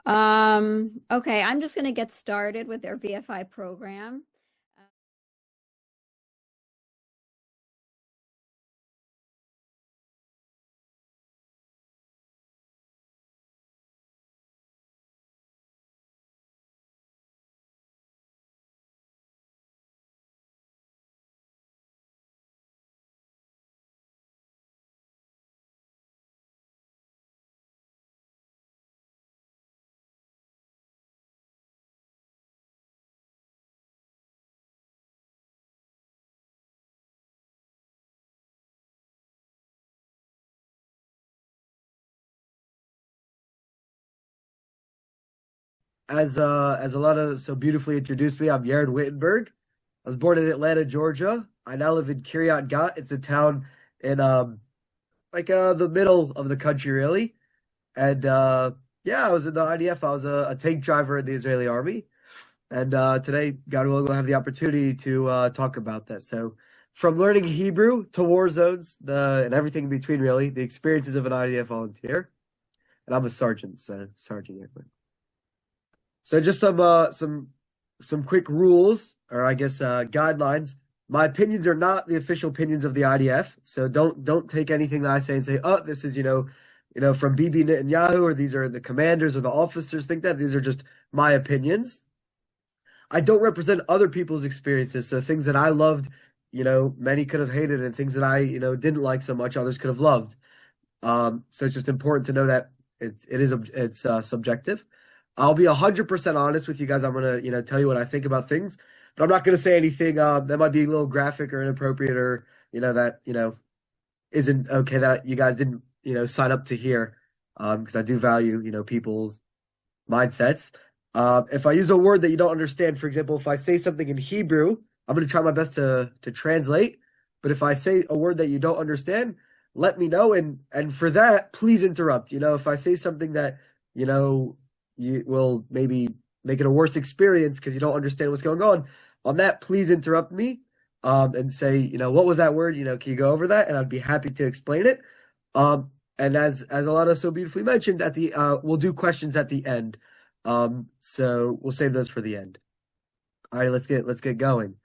Okay, I'm just going to get started with their VFI program. As a lot of so beautifully introduced me, I'm Yered Wittenberg. I was born in Atlanta, Georgia. I now live in Kiryat Gat. It's a town in the middle of the country really. And yeah, I was in the IDF. I was a tank driver in the Israeli army. And today, God willing, we'll have the opportunity to talk about that. So from learning Hebrew to war zones, the and everything in between really, the experiences of an IDF volunteer. And I'm a sergeant, so sergeant. So just some quick rules, or I guess guidelines. My opinions are not the official opinions of the IDF, so don't take anything that I say and say, oh, this is from Bibi Netanyahu, or these are the commanders or the officers. Think that these are just my opinions. I don't represent other people's experiences, so things that I loved, many could have hated, and things that I didn't like so much, others could have loved. So it's just important to know that it's subjective. I'll be 100% honest with you guys. I'm gonna tell you what I think about things, but I'm not gonna say anything that might be a little graphic or inappropriate or that isn't okay that you guys didn't sign up to hear because I do value people's mindsets. If I use a word that you don't understand, for example, if I say something in Hebrew, I'm gonna try my best to translate. But if I say a word that you don't understand, let me know, and for that, please interrupt. If I say something that you will maybe make it a worse experience because you don't understand what's going on that, please interrupt me and say, what was that word? Can you go over that? And I'd be happy to explain it. And as Alana so beautifully mentioned, at the we'll do questions at the end. So we'll save those for the end. All right, let's get going.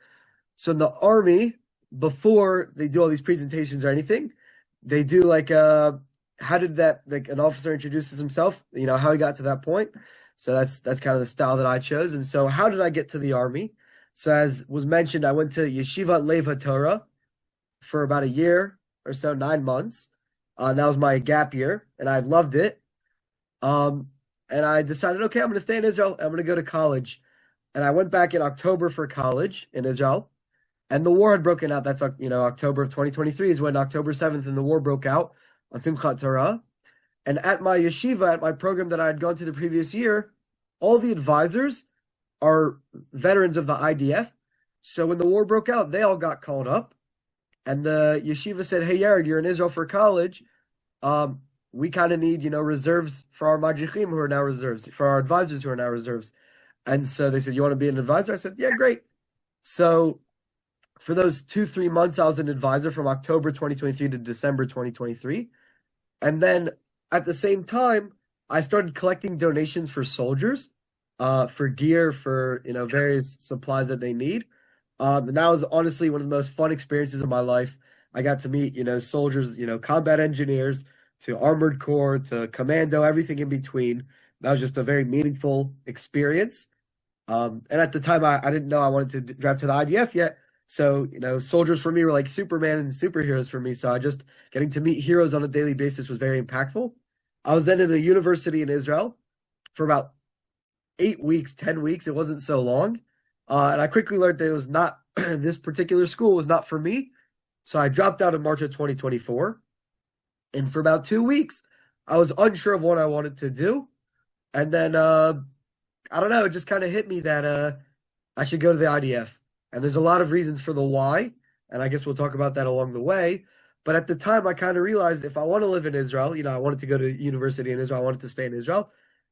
So in the army, before they do all these presentations or anything, they do like how did that like an officer introduces himself, how he got to that point. So that's kind of the style that I chose. And so how did I get to the army? So as was mentioned, I went to Yeshiva Lev Torah for about a year or so, 9 months. That was my gap year, and I loved it. Um, and I decided, okay, I'm going to stay in Israel. I'm going to go to college. And I went back in October for college in Israel. And the war had broken out. That's October of 2023 is when October 7th and the war broke out on Simchat Torah. And at my yeshiva, at my program that I had gone to the previous year, all the advisors are veterans of the IDF. So when the war broke out, they all got called up. And the yeshiva said, "Hey, Yered, you're in Israel for college. We kind of need, reserves for our madrichim who are now reserves, for our advisors who are now reserves." And so they said, "You want to be an advisor?" I said, "Yeah, great." So for those 2, 3 months, I was an advisor from October 2023 to December 2023. And then at the same time, I started collecting donations for soldiers, for gear, for various supplies that they need. And that was honestly one of the most fun experiences of my life. I got to meet, soldiers, combat engineers, to armored corps, to commando, everything in between. That was just a very meaningful experience. And at the time, I didn't know I wanted to draft to the IDF yet. So, soldiers for me were like Superman and superheroes for me. So I just getting to meet heroes on a daily basis was very impactful. I was then in a university in Israel for about 8 weeks, 10 weeks. It wasn't so long. And I quickly learned that it was not, this particular school was not for me. So I dropped out in March of 2024. And for about 2 weeks, I was unsure of what I wanted to do. And then, I don't know, it just kind of hit me that I should go to the IDF. And there's a lot of reasons for the why. And I guess we'll talk about that along the way. But at the time, I kind of realized if I want to live in Israel, I wanted to go to university in Israel, I wanted to stay in Israel,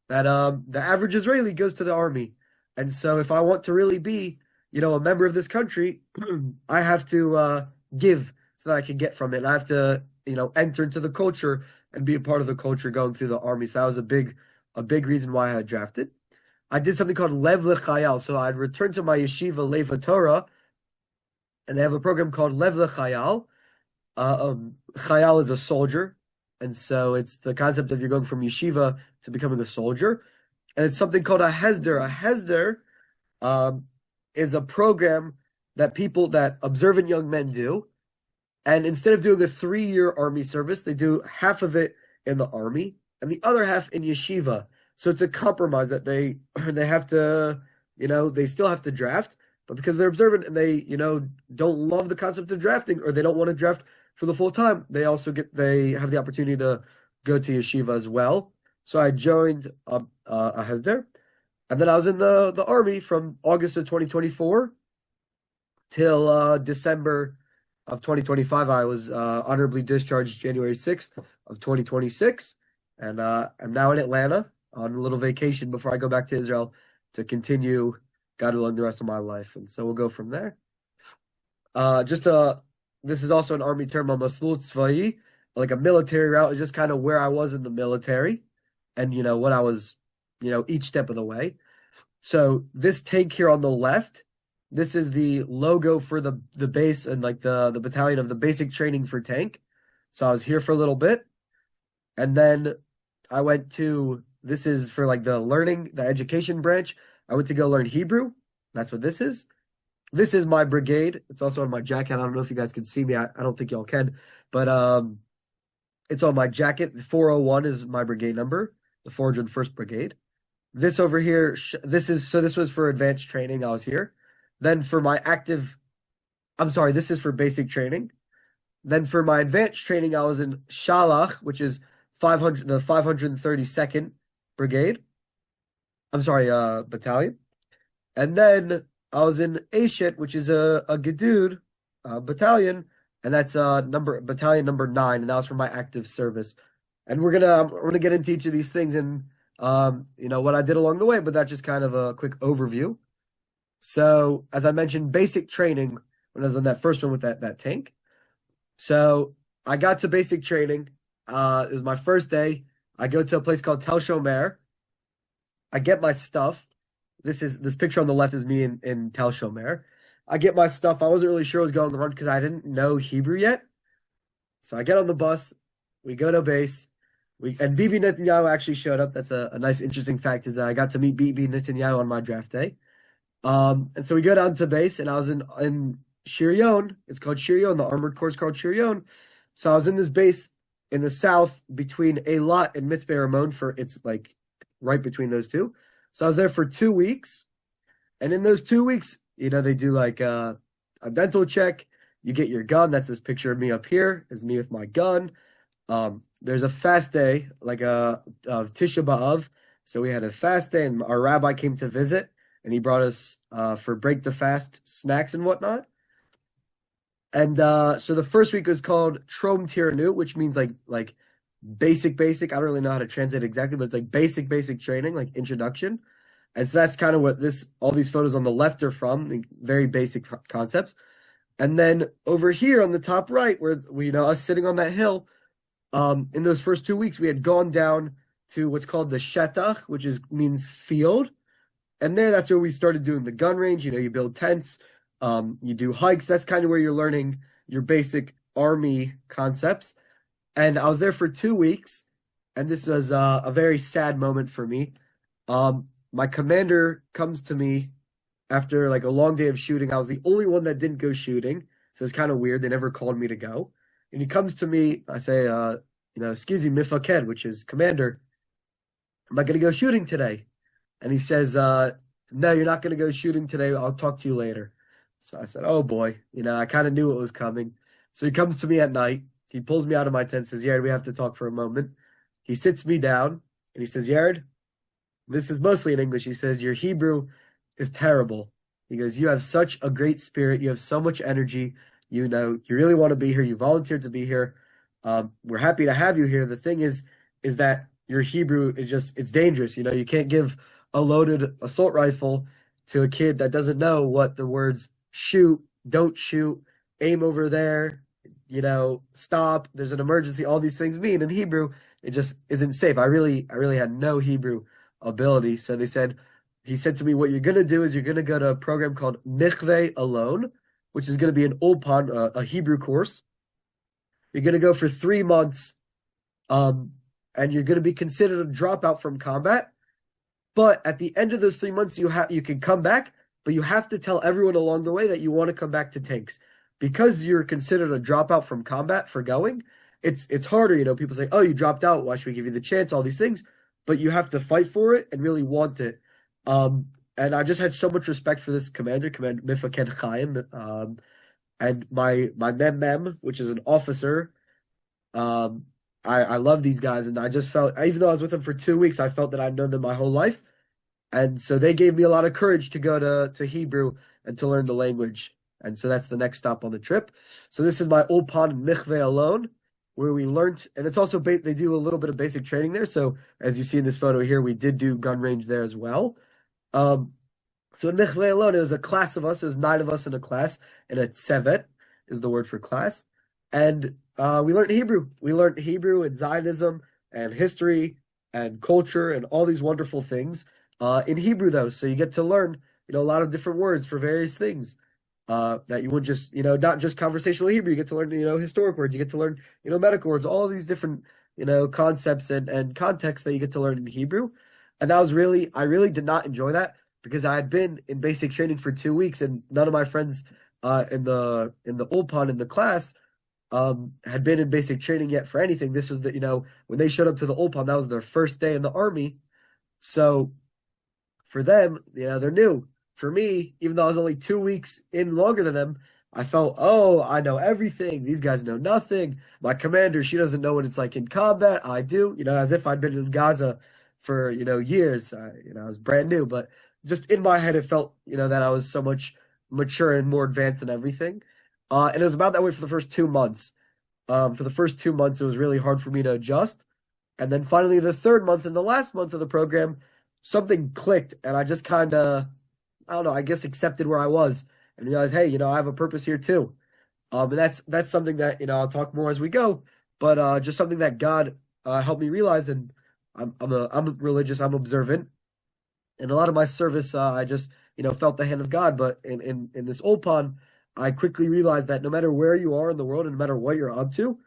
that the average Israeli goes to the army. And so if I want to really be, a member of this country, I have to give so that I can get from it. And I have to, enter into the culture and be a part of the culture going through the army. So that was a big a big reason why I had drafted. I did something called Lev L'Chayal. So I'd return to my yeshiva, Leva Torah, and they have a program called Lev L'Chayal. Chayal is a soldier. And so it's the concept of you're going from yeshiva to becoming a soldier. And it's something called a Hesder. A Hesder is a program that observant young men do. And instead of doing a 3-year army service, they do half of it in the army and the other half in yeshiva. So it's a compromise that they have to, they still have to draft, but because they're observant and they, don't love the concept of drafting or they don't want to draft for the full time, they have the opportunity to go to yeshiva as well. So I joined a Hesder, and then I was in the army from August of 2024 till December of 2025. I was honorably discharged January 6th of 2026, and I'm now in Atlanta on a little vacation before I go back to Israel to continue, God willing, the rest of my life. And so we'll go from there. This is also an army term, a maslul tzva'i, like a military route, just kind of where I was in the military and, what I was, each step of the way. So this tank here on the left, this is the logo for the base and like the battalion of the basic training for tank. So I was here for a little bit. And then I went to, this is for like the education branch. I went to go learn Hebrew. That's what this is. This is my brigade. It's also on my jacket. I don't know if you guys can see me. I don't think y'all can, but it's on my jacket. 401 is my brigade number, the 401st Brigade. This over here, this was for advanced training. I was here. Then for my this is for basic training. Then for my advanced training, I was in Shalach, which is the 532nd Brigade. Battalion. And then I was in Eshet, which is a Gedud battalion, and that's battalion number 9, and that was for my active service. And we're gonna get into each of these things and what I did along the way, but that's just kind of a quick overview. So as I mentioned, basic training when I was on that first one with that tank. So I got to basic training. It was my first day. I go to a place called Tel Shomer. I get my stuff. This picture on the left is me in Tel Shomer. I get my stuff. I wasn't really sure what was going on because I didn't know Hebrew yet. So I get on the bus. We go to base. And Bibi Netanyahu actually showed up. That's a nice, interesting fact is that I got to meet Bibi Netanyahu on my draft day. And so we go down to base, and I was in Shiryon. It's called Shiryon. The armored corps is called Shiryon. So I was in this base in the south between Eilat and Mitzvah Ramon it's like right between those two. So I was there for 2 weeks. And in those 2 weeks, they do like a dental check. You get your gun. That's this picture of me up here. Is me with my gun. There's a fast day, like of Tisha B'Av. So we had a fast day, and our rabbi came to visit, and he brought us for break the fast snacks and whatnot. And so the first week was called Trom Tiranu, which means like basic. I don't really know how to translate exactly, but it's like basic training, like introduction. And so that's kind of what all these photos on the left are from, like very basic concepts. And then over here on the top right, where us sitting on that hill, in those first 2 weeks, we had gone down to what's called the Shetach, which means field. And that's where we started doing the gun range. You build tents, you do hikes. That's kind of where you're learning your basic army concepts. And I was there for 2 weeks, and this was a very sad moment for me. My commander comes to me after like a long day of shooting. I was the only one that didn't go shooting, so it's kind of weird. They never called me to go. And he comes to me. I say, excuse me, Mifaked, which is commander. Am I going to go shooting today? And he says, no, you're not going to go shooting today. I'll talk to you later. So I said, oh boy, I kind of knew it was coming. So he comes to me at night. He pulls me out of my tent, says, Yered, we have to talk for a moment. He sits me down and he says, Yered, this is mostly in English. He says, your Hebrew is terrible. He goes, you have such a great spirit. You have so much energy. You really want to be here. You volunteered to be here. We're happy to have you here. The thing is that your Hebrew it's dangerous. You can't give a loaded assault rifle to a kid that doesn't know what the words shoot, don't shoot, aim over there, stop, there's an emergency, all these things mean in Hebrew. it just isn't safe. I really had no Hebrew ability. So he said to me, what you're going to do is you're going to go to a program called Mikveh Alone, which is going to be an Ulpan, a Hebrew course. You're going to go for 3 months, um, and you're going to be considered a dropout from combat. But at the end of those 3 months, you can come back, but you have to tell everyone along the way that you want to come back to tanks. Because you're considered a dropout from combat for going, it's harder. People say, "Oh, you dropped out. Why should we give you the chance?" All these things, but you have to fight for it and really want it. And I just had so much respect for this Commander Mifaked Chaim, and my mem, which is an officer. Um, I love these guys, and I just felt, even though I was with them for 2 weeks, I felt that I'd known them my whole life. And so they gave me a lot of courage to go to Hebrew and to learn the language. And so that's the next stop on the trip. So this is my Ulpan Michve alone, where we learned, and it's also they do a little bit of basic training there. So as you see in this photo here, we did do gun range there as well. Um, so in Michve alone, it was a class of us. It was 9 of us in a class, and a tsevet is the word for class. And we learned Hebrew. We learned Hebrew and Zionism and history and culture and all these wonderful things in Hebrew, though. So you get to learn, a lot of different words for various things that you would just, not just conversational Hebrew. You get to learn, historic words. You get to learn, medical words, all these different, concepts and contexts that you get to learn in Hebrew. And I really did not enjoy that because I had been in basic training for 2 weeks, and none of my friends in the Ulpan in the class had been in basic training yet for anything. This was when they showed up to the Ulpan, that was their first day in the army. So for them, they're new. For me, even though I was only 2 weeks in longer than them, I felt, oh, I know everything. These guys know nothing. My commander, she doesn't know what it's like in combat. I do, as if I'd been in Gaza for, years. I was brand new, but just in my head, it felt, that I was so much mature and more advanced in everything. And it was about that way for the first 2 months. For the first 2 months, it was really hard for me to adjust. And then finally, the third month and the last month of the program, something clicked, and I just kind of, I don't know, I guess accepted where I was and realized, hey, I have a purpose here too. And that's something that I'll talk more as we go, but just something that God helped me realize. And I'm religious, I'm observant, and a lot of my service, I just felt the hand of God. But in this Ulpan, I quickly realized that no matter where you are in the world and no matter what you're up to,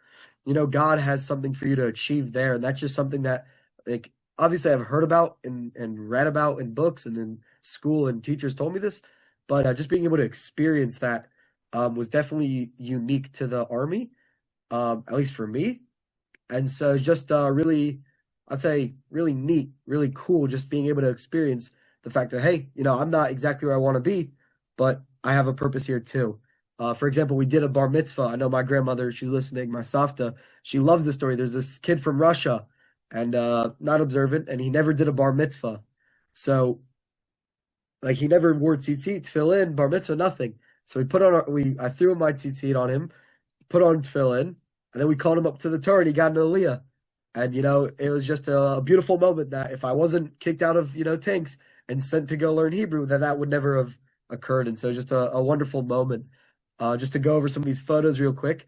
God has something for you to achieve there. And that's just something that, like, obviously I've heard about and read about in books and in school, and teachers told me this, but just being able to experience that was definitely unique to the Army, at least for me. And so it's just really, I'd say really neat, really cool, just being able to experience the fact that, hey, I'm not exactly where I want to be, but I have a purpose here too. For example, we did a bar mitzvah. I know my grandmother, she's listening, my Savta, she loves this story. There's this kid from Russia and not observant, and he never did a bar mitzvah. So, like, he never wore tzitzit, tefillin, bar mitzvah, nothing. So I threw my tzitzit on him, put on tefillin, and then we called him up to the Torah, and he got an aliyah. And, it was just a beautiful moment that if I wasn't kicked out of, tanks and sent to go learn Hebrew, that would never have occurred. And so just a wonderful moment. Just to go over some of these photos real quick.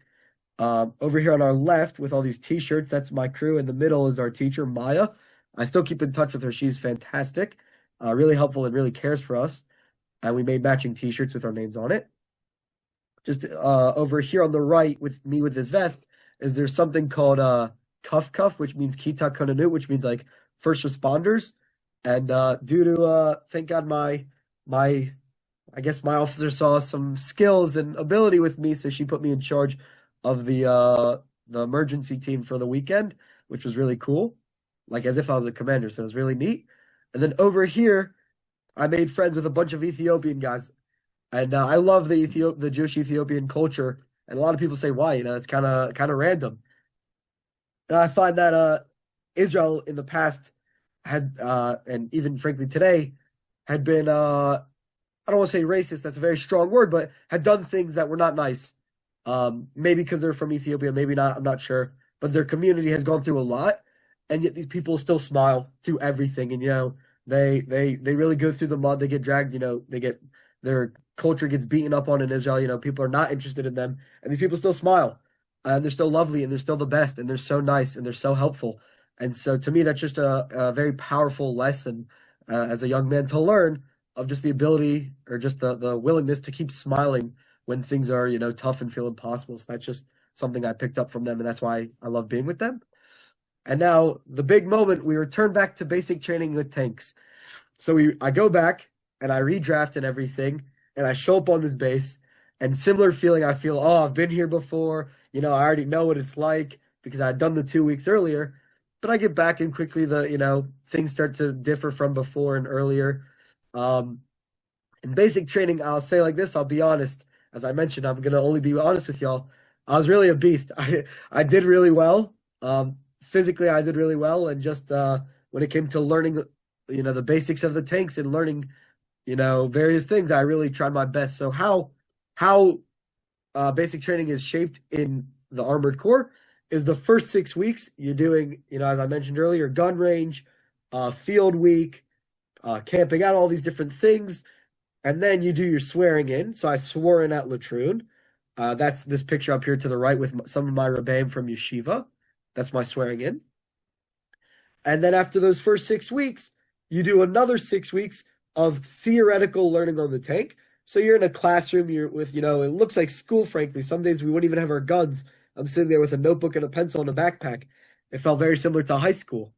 Over here on our left with all these t-shirts, that's my crew. In the middle is our teacher, Maya. I still keep in touch with her. She's fantastic, really helpful, and really cares for us. And we made matching t-shirts with our names on it. Just over here on the right with me with this vest is there's something called Cuff, which means Kita Konanut, which means like first responders. And due to thank God my I guess my officer saw some skills and ability with me, so she put me in charge of the emergency team for the weekend, which was really cool. Like as if I was a commander, so it was really neat. And then over here, I made friends with a bunch of Ethiopian guys, and I love the Jewish Ethiopian culture. And a lot of people say why, it's kind of random. And I find that Israel in the past had and even frankly today had been I don't want to say racist, that's a very strong word, but had done things that were not nice. Maybe because they're from Ethiopia, maybe not, I'm not sure. But their community has gone through a lot, and yet these people still smile through everything. And they really go through the mud, they get dragged, their culture gets beaten up on in Israel, people are not interested in them, and these people still smile. And they're still lovely, and they're still the best, and they're so nice, and they're so helpful. And so to me, that's just a very powerful lesson as a young man to learn of just the ability or just the willingness to keep smiling when things are, tough and feel impossible. So that's just something I picked up from them, and that's why I love being with them. And now the big moment, we return back to basic training with tanks. So I go back and I redraft and everything, and I show up on this base, and similar feeling I feel, oh, I've been here before, I already know what it's like because I'd done the 2 weeks earlier. But I get back and quickly things start to differ from before and earlier. Um, in basic training, I'll say like this, I'll be honest. As I mentioned, I'm gonna only be honest with y'all. I was really a beast. I did really well. Physically I did really well, and just when it came to learning, the basics of the tanks and learning, various things, I really tried my best. So how basic training is shaped in the Armored Corps is the first 6 weeks you're doing, as I mentioned earlier, gun range, field week, camping out, all these different things. And then you do your swearing in. So I swore in at Latrun. That's this picture up here to the right with some of my Rebbeim from Yeshiva. That's my swearing in. And then after those first 6 weeks, you do another 6 weeks of theoretical learning on the tank. So you're in a classroom, you're with, it looks like school, frankly. Some days we wouldn't even have our guns. I'm sitting there with a notebook and a pencil and a backpack. It felt very similar to high school.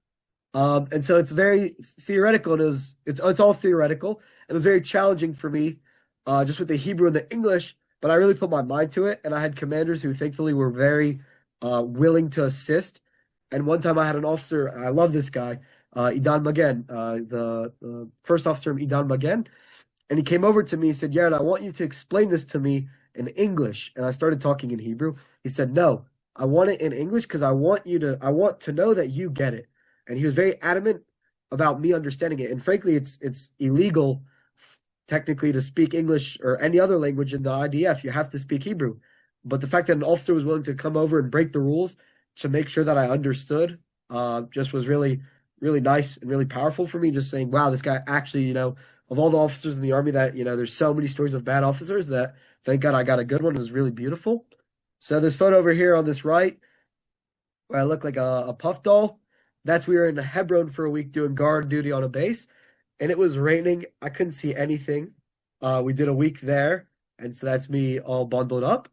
And so it's very theoretical, and it's all theoretical. It was very challenging for me, just with the Hebrew and the English, but I really put my mind to it, and I had commanders who thankfully were very willing to assist. And one time I had an officer, I love this guy, Idan Magen, the first officer of Idan Magen, and he came over to me and said, Yered, I want you to explain this to me in English. And I started talking in Hebrew. He said, no, I want it in English because I want to know that you get it. And he was very adamant about me understanding it. And frankly, it's illegal technically to speak English or any other language in the IDF. You have to speak Hebrew. But the fact that an officer was willing to come over and break the rules to make sure that I understood just was really, really nice and really powerful for me. Just saying, wow, this guy actually, of all the officers in the Army that, there's so many stories of bad officers that thank God I got a good one. It was really beautiful. So this photo over here on this right, where I look like a puff doll, we were in Hebron for a week doing guard duty on a base, and it was raining. I couldn't see anything. We did a week there, and so that's me all bundled up.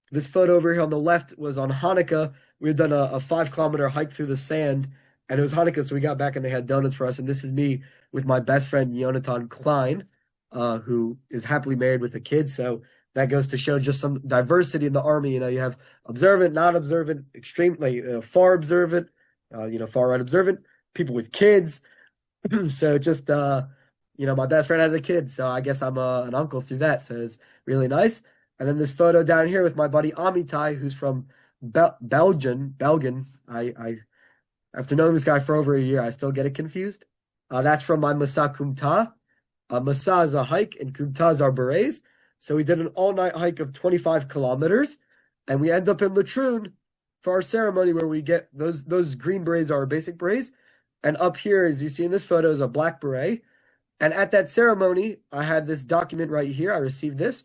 This photo over here on the left was on Hanukkah. We had done a 5 kilometer hike through the sand, and it was Hanukkah, so we got back and they had donuts for us. And this is me with my best friend, Yonatan Klein, who is happily married with a kid. So that goes to show just some diversity in the Army. You have observant, not observant, extremely far observant, far right observant, people with kids. So just, my best friend has a kid, so I guess I'm an uncle through that. So it's really nice. And then this photo down here with my buddy Amitai, who's from Belgian. After knowing this guy for over a year, I still get it confused. That's from my Masa Kumta. Masa is a hike, and Kumta is our berets. So we did an all-night hike of 25 kilometers, and we end up in Latrun for our ceremony where we get those green berets are our basic berets. And up here, as you see in this photo, is a black beret. And at that ceremony, I had this document right here. I received this.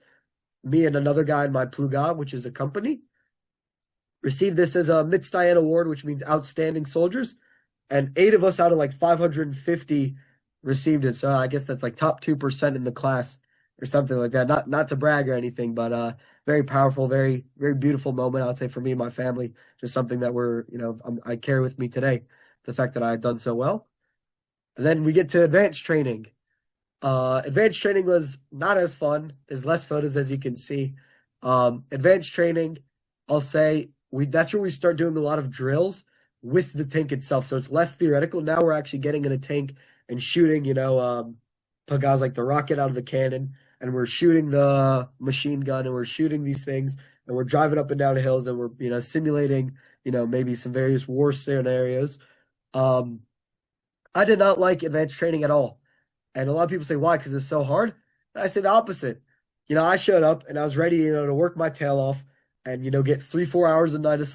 Me and another guy in my Pluga, which is a company, received this as a Mitzdayan Award, which means outstanding soldiers. And 8 of us out of like 550 received it. So I guess that's like top 2% in the class or something like that. Not to brag or anything, but very powerful, very, very beautiful moment, I would say, for me and my family. Just something that I carry with me today, the fact that I had done so well. And then we get to advanced training. Advanced training was not as fun. There's less photos, as you can see. Advanced training, I'll say, that's where we start doing a lot of drills with the tank itself. So it's less theoretical. Now we're actually getting in a tank and shooting, Pagaz, like the rocket out of the cannon, and we're shooting the machine gun, and we're shooting these things, and we're driving up and down hills, and we're, simulating, maybe some various war scenarios. I did not like advanced training at all. And a lot of people say, why? Because it's so hard. I say the opposite. I showed up and I was ready, to work my tail off and, get 3-4 hours a night of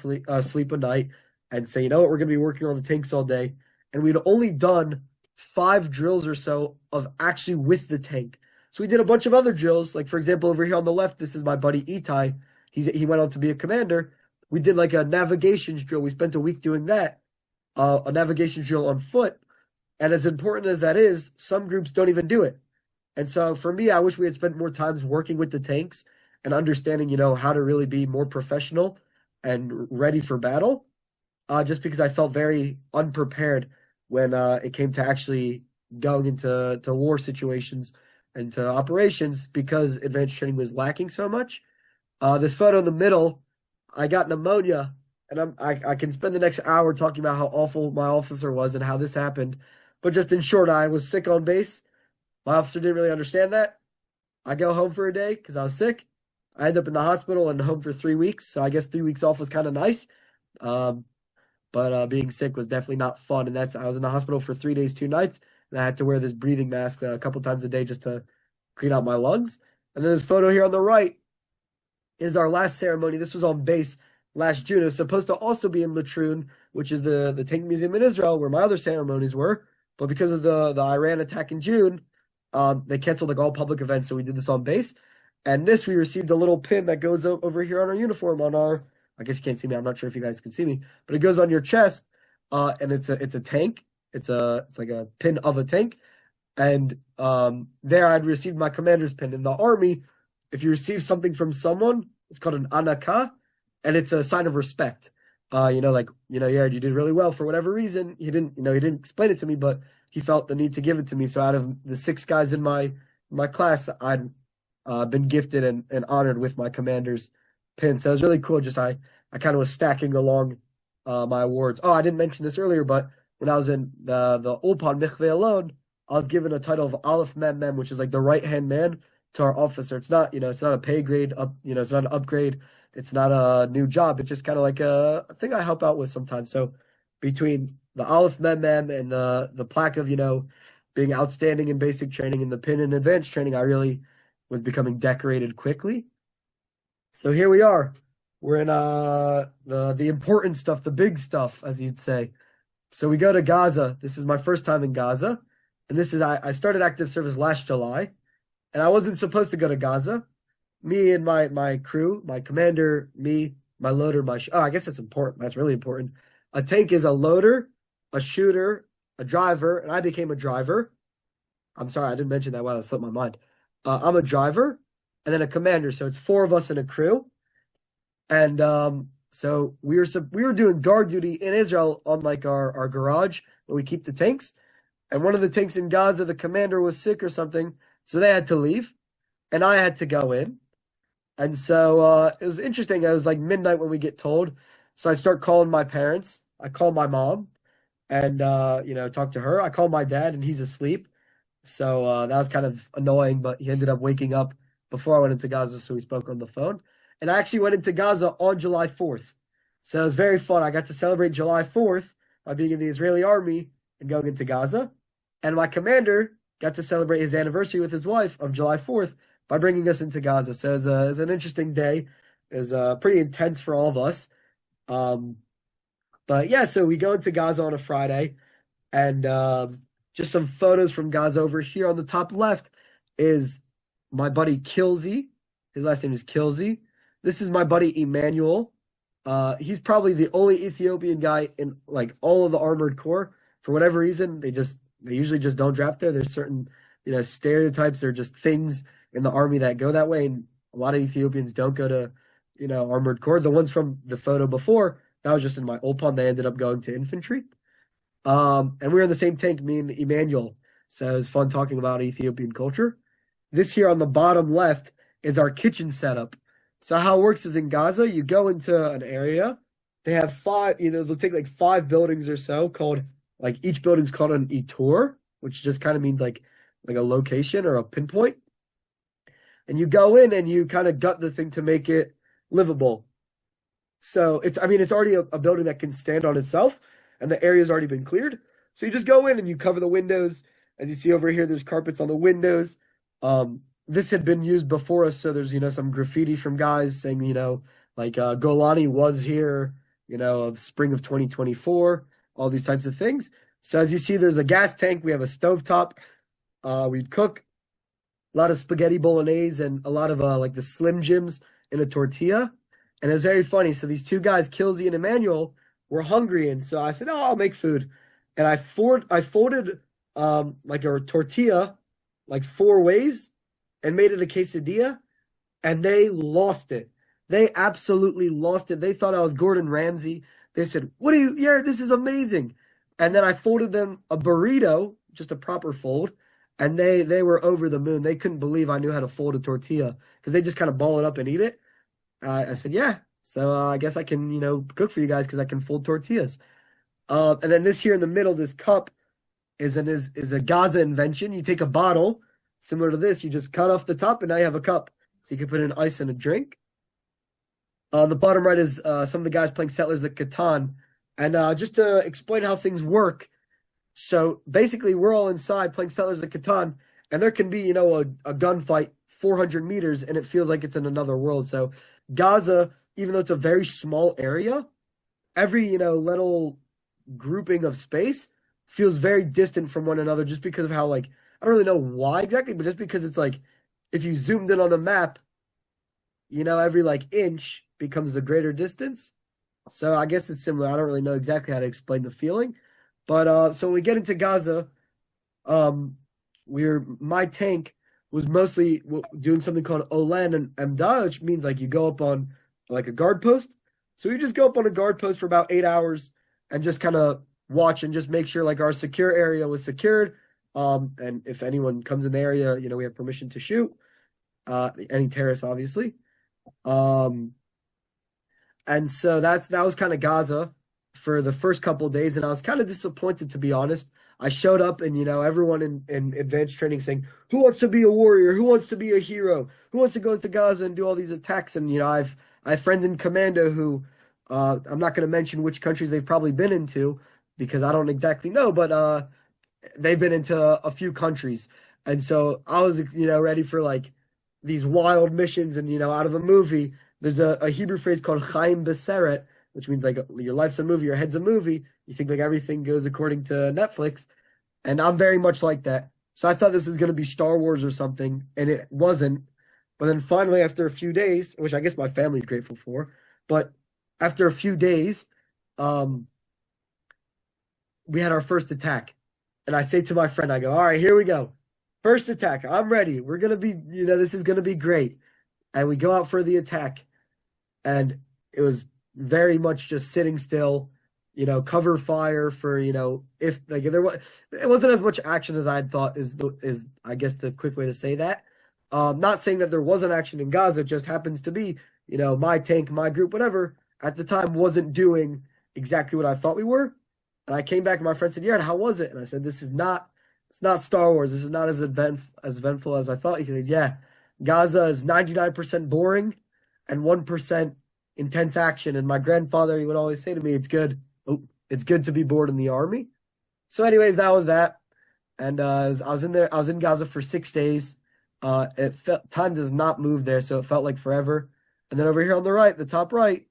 sleep a night and say, you know what, we're going to be working on the tanks all day. And we'd only done 5 drills or so of actually with the tank. So we did a bunch of other drills. Like, for example, over here on the left, this is my buddy Itai. He went on to be a commander. We did like a navigations drill. We spent a week doing that. a navigation drill on foot. And as important as that is, some groups don't even do it. And so for me, I wish we had spent more times working with the tanks and understanding, how to really be more professional and ready for battle. Just because I felt very unprepared when it came to actually going into war situations and to operations because advanced training was lacking so much. This photo in the middle, I got pneumonia, and I can spend the next hour talking about how awful my officer was and how this happened. But just in short, I was sick on base. My officer didn't really understand that. I go home for a day because I was sick. I end up in the hospital and home for 3 weeks. So I guess 3 weeks off was kind of nice. Um, but being sick was definitely not fun. And I was in the hospital for 3 days, 2 nights, and I had to wear this breathing mask a couple times a day just to clean out my lungs. And then this photo here on the right is our last ceremony. This was on base last June. It was supposed to also be in Latrun, which is the tank museum in Israel, where my other ceremonies were. But because of the Iran attack in June, they canceled like all public events. So we did this on base. And this, we received a little pin that goes over here on our uniform on our. I guess you can't see me. I'm not sure if you guys can see me, but it goes on your chest. And it's a tank. It's like a pin of a tank. And there I'd received my commander's pin. In the army, if you receive something from someone, it's called an anaka, and it's a sign of respect. Yeah, you did really well for whatever reason. He didn't explain it to me, but he felt the need to give it to me. So out of the 6 guys in my class, I'd been gifted and honored with my commander's pin. So it was really cool. Just I kind of was stacking along my awards. Oh, I didn't mention this earlier, but when I was in the Ulpan Mikveh alone, I was given a title of Aleph Mem Mem, which is like the right hand man to our officer. It's not, it's not a pay grade up, it's not an upgrade. It's not a new job. It's just kind of like a thing I help out with sometimes. So between the Aleph Mem Mem and the plaque of, being outstanding in basic training and the pin in advanced training, I really was becoming decorated quickly. So here we are. We're in the important stuff, the big stuff, as you'd say. So we go to Gaza. This is my first time in Gaza. And this is I started active service last July. And I wasn't supposed to go to Gaza. Me and my crew, my commander, me, my loader, I guess that's important. That's really important. A tank is a loader, a shooter, a driver, and I became a driver. I'm sorry, I didn't mention that. Wow, that slipped my mind. I'm a driver, and then a commander. So it's 4 of us in a crew. And so we were doing guard duty in Israel on like our garage where we keep the tanks. And one of the tanks in Gaza, the commander was sick or something, so they had to leave, and I had to go in. And so it was interesting. It was like midnight when we get told. So I start calling my parents. I call my mom and, talk to her. I call my dad and he's asleep. So that was kind of annoying, but he ended up waking up before I went into Gaza. So we spoke on the phone. And I actually went into Gaza on July 4th. So it was very fun. I got to celebrate July 4th by being in the Israeli army and going into Gaza. And my commander got to celebrate his anniversary with his wife of July 4th by bringing us into Gaza. So it was an interesting day. It was pretty intense for all of us. But yeah, so we go into Gaza on a Friday, and just some photos from Gaza over here on the top left is my buddy Kilsey. His last name is Kilsey. This is my buddy Emmanuel. He's probably the only Ethiopian guy in like all of the Armored Corps. For whatever reason, they usually just don't draft there. There's certain, stereotypes. They're just things in the army that go that way. And a lot of Ethiopians don't go to, Armored Corps. The ones from the photo before, that was just in my Ulpan. They ended up going to infantry. And we were in the same tank, me and Emmanuel. So it was fun talking about Ethiopian culture. This here on the bottom left is our kitchen setup. So how it works is in Gaza, you go into an area. They have 5, they'll take like 5 buildings or so called, like each building's called an itur, which just kind of means like a location or a pinpoint. And you go in and you kind of gut the thing to make it livable. So it's already a building that can stand on itself, and the area's already been cleared. So you just go in and you cover the windows. As you see over here, there's carpets on the windows. This had been used before us, so there's, some graffiti from guys saying, Golani was here, of spring of 2024, all these types of things. So as you see, there's a gas tank. We have a stovetop. We'd cook a lot of spaghetti bolognese and a lot of like the Slim Jims in a tortilla. And it was very funny. So these 2 guys, Kilsey and Emmanuel, we're hungry, and so I said, "Oh, I'll make food," and I folded like a tortilla like four ways and made it a quesadilla, and they lost it. They absolutely lost it. They thought I was Gordon Ramsay. They said, "What are you? Yeah, this is amazing." And then I folded them a burrito, just a proper fold, and they were over the moon. They couldn't believe I knew how to fold a tortilla because they just kind of ball it up and eat it. I said, "Yeah." So I guess I can, cook for you guys because I can fold tortillas. And then this here in the middle, this cup is a Gaza invention. You take a bottle similar to this, you just cut off the top, and now you have a cup. So you can put in ice and a drink. On the bottom right is some of the guys playing Settlers at Catan. And just to explain how things work, so basically we're all inside playing Settlers at Catan, and there can be, a gunfight 400 meters, and it feels like it's in another world. So Gaza, even though it's a very small area, every, little grouping of space feels very distant from one another just because of how, like, I don't really know why exactly, but just because it's like if you zoomed in on a map, every like inch becomes a greater distance. So I guess it's similar. I don't really know exactly how to explain the feeling. But so when we get into Gaza, um, my tank was mostly doing something called Olen and Emda, which means like you go up on like a guard post. So we just go up on a guard post for about 8 hours and just kind of watch and just make sure like our secure area was secured. And if anyone comes in the area, we have permission to shoot. Any terrorists, obviously. Um, and so that was kind of Gaza for the first couple of days, and I was kind of disappointed to be honest. I showed up, and everyone in advanced training saying, "Who wants to be a warrior? Who wants to be a hero? Who wants to go into Gaza and do all these attacks?" And I have friends in commando who I'm not going to mention which countries they've probably been into because I don't exactly know, but they've been into a few countries, and so I was ready for like these wild missions, and out of a movie. There's a Hebrew phrase called Chaim Beseret, which means like your life's a movie, your head's a movie. You think like everything goes according to Netflix. And I'm very much like that. So I thought this was going to be Star Wars or something, and it wasn't. But then finally, after a few days, which I guess my family's grateful for, but after a few days, um, we had our first attack. And I say to my friend, I go, "All right, here we go. First attack. I'm ready. We're going to be, this is going to be great." And we go out for the attack. And it was very much just sitting still, cover fire for, if like if there was it wasn't as much action as I'd thought is I guess the quick way to say that. Not saying that there wasn't action in Gaza, it just happens to be, my tank, my group, whatever, at the time wasn't doing exactly what I thought we were. And I came back and my friend said, "Yared, how was it?" And I said, it's not Star Wars. This is not as eventful as I thought. He said, "Yeah, Gaza is 99% boring and 1% intense action." And my grandfather, he would always say to me, it's good to be bored in the army." So anyways, that was that. And I was in there, I was in Gaza for 6 days. It felt time does not move there, so it felt like forever. And then over here on the right, the top right,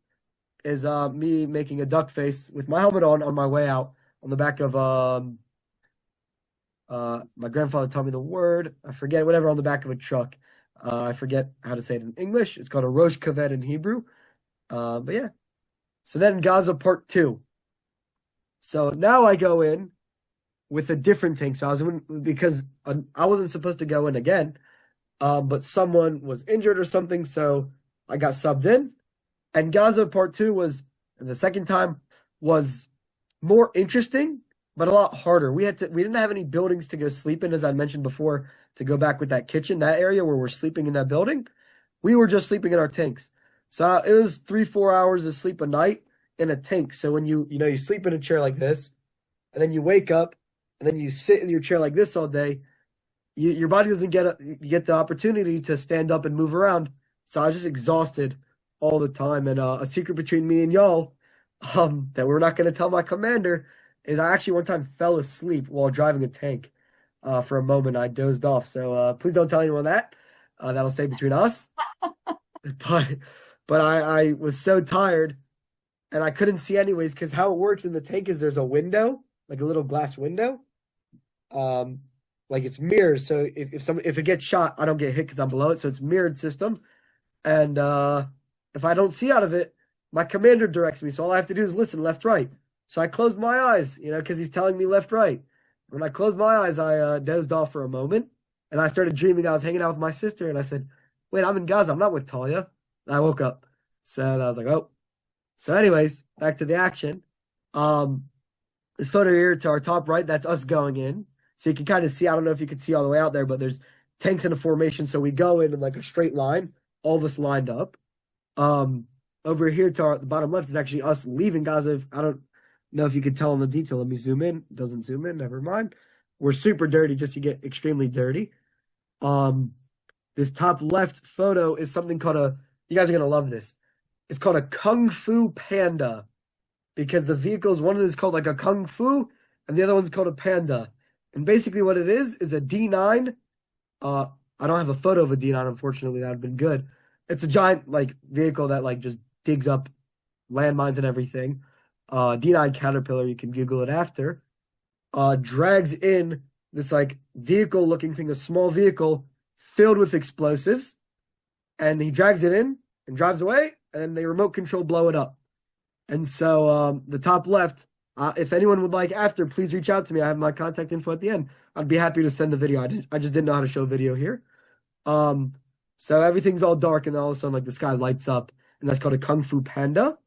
is me making a duck face with my helmet on my way out on the back of my grandfather taught me the word. I forget whatever on the back of a truck. I forget how to say it in English. It's called a rosh kaved in Hebrew. But yeah. So then Gaza part 2. So now I go in with a different tank. So I was in because I wasn't supposed to go in again. But someone was injured or something, so I got subbed in. And Gaza part 2 was the second time was more interesting, but a lot harder. We didn't have any buildings to go sleep in, as I mentioned before, to go back with that kitchen, that area where we're sleeping in that building. We were just sleeping in our tanks. So it was 3-4 hours of sleep a night in a tank. So when you sleep in a chair like this, and then you wake up, and then you sit in your chair like this all day, your body doesn't get the opportunity to stand up and move around. So I was just exhausted all the time. And a secret between me and y'all, that we're not going to tell my commander, is I actually one time fell asleep while driving a tank. For a moment, I dozed off. So please don't tell anyone that. That'll stay between us. But I was so tired, and I couldn't see anyways, because how it works in the tank is there's a window, like a little glass window. Um, like it's mirrors. So if it gets shot, I don't get hit because I'm below it. So it's mirrored system. And if I don't see out of it, my commander directs me, so all I have to do is listen left, right. So I closed my eyes, because he's telling me left, right. When I closed my eyes, I dozed off for a moment, and I started dreaming I was hanging out with my sister, and I said, "Wait, I'm in Gaza. I'm not with Talia." And I woke up, so I was like, "Oh." So, anyways, back to the action. Um, this photo here to our top right, that's us going in. So you can kind of see. I don't know if you can see all the way out there, but there's tanks in a formation. So we go in like a straight line, all of us lined up. Um, Over here to the bottom left is actually us leaving Gaza. I don't know if you can tell in the detail. Let me zoom in. Doesn't zoom in. Never mind. We're super dirty just to get extremely dirty. Um, this top left photo is something called a. You guys are gonna love this. It's called a Kung Fu Panda because the vehicles, one of them is called like a Kung Fu, and the other one's called a Panda. And basically, what it is a D9. Uh, I don't have a photo of a D9, unfortunately. That would have been good. It's a giant like vehicle that like just digs up landmines and everything. D9 Caterpillar, you can Google it after. Drags in this like vehicle looking thing, a small vehicle filled with explosives, and he drags it in and drives away, and they remote control blow it up. And so the top left, if anyone would like after, please reach out to me. I have my contact info at the end. I'd be happy to send the video. I just didn't know how to show video here. Um, so everything's all dark, and then all of a sudden, like the sky lights up, and that's called a Kung Fu Panda.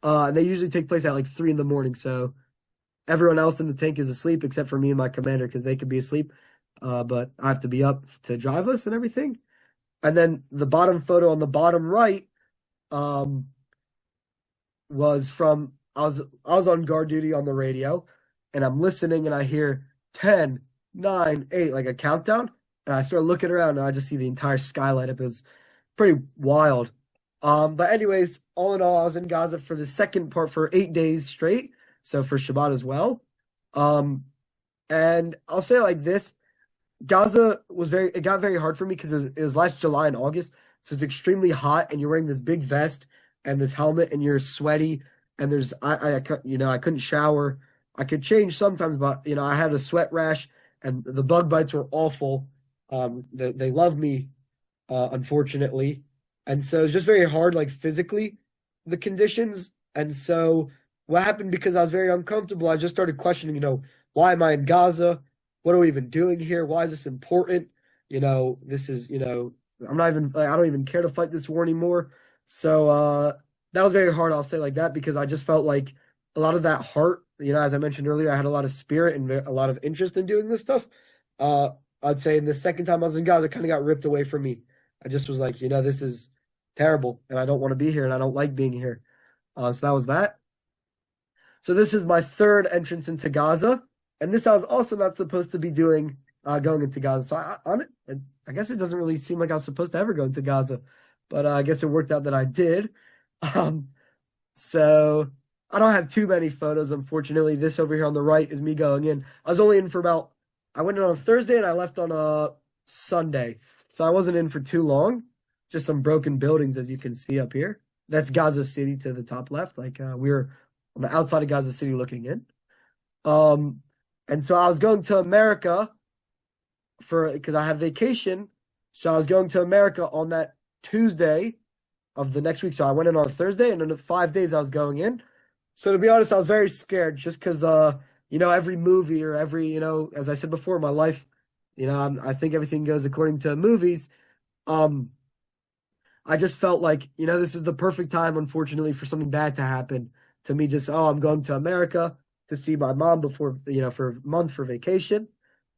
And they usually take place at like 3 in the morning. So everyone else in the tank is asleep except for me and my commander because they could be asleep. But I have to be up to drive us and everything. And then the bottom photo on the bottom right, um, was from I was on guard duty on the radio, and I'm listening, and I hear 10, 9, 8, like a countdown, and I start looking around, and I just see the entire sky light up. It was pretty wild. But anyways, all in all, I was in Gaza for the second part for 8 days straight, so for Shabbat as well. Um, and I'll say it like this: Gaza it got very hard for me because it was last July and August, so it's extremely hot, and you're wearing this big vest and this helmet, and you're sweaty, and I couldn't shower. I could change sometimes, but I had a sweat rash, and the bug bites were awful. They love me, unfortunately, and so it's just very hard, like physically, the conditions. And so what happened because I was very uncomfortable, I just started questioning, why am I in Gaza? What are we even doing here? Why is this important? This is, I'm not even, like, I don't even care to fight this war anymore. So, that was very hard, I'll say like that, because I just felt like a lot of that heart, as I mentioned earlier, I had a lot of spirit and a lot of interest in doing this stuff. Uh, I'd say in the second time I was in Gaza, it kind of got ripped away from me. I just was like, this is terrible, and I don't want to be here, and I don't like being here. So that was that. So this is my third entrance into Gaza, and this I was also not supposed to be doing going into Gaza. So I guess it doesn't really seem like I was supposed to ever go into Gaza, but I guess it worked out that I did. Um, so I don't have too many photos, unfortunately. This over here on the right is me going in. I was only in for I went in on a Thursday and I left on a Sunday. So I wasn't in for too long. Just some broken buildings, as you can see up here. That's Gaza City to the top left. Like we were on the outside of Gaza City looking in. Um, and so I was going to America because I had vacation. So I was going to America on that Tuesday of the next week. So I went in on Thursday, and in 5 days I was going in. So to be honest, I was very scared just because, every movie or every, as I said before, my life, I think everything goes according to movies. Um, I just felt like, this is the perfect time, unfortunately, for something bad to happen to me. Just, oh, I'm going to America to see my mom before, for a month for vacation.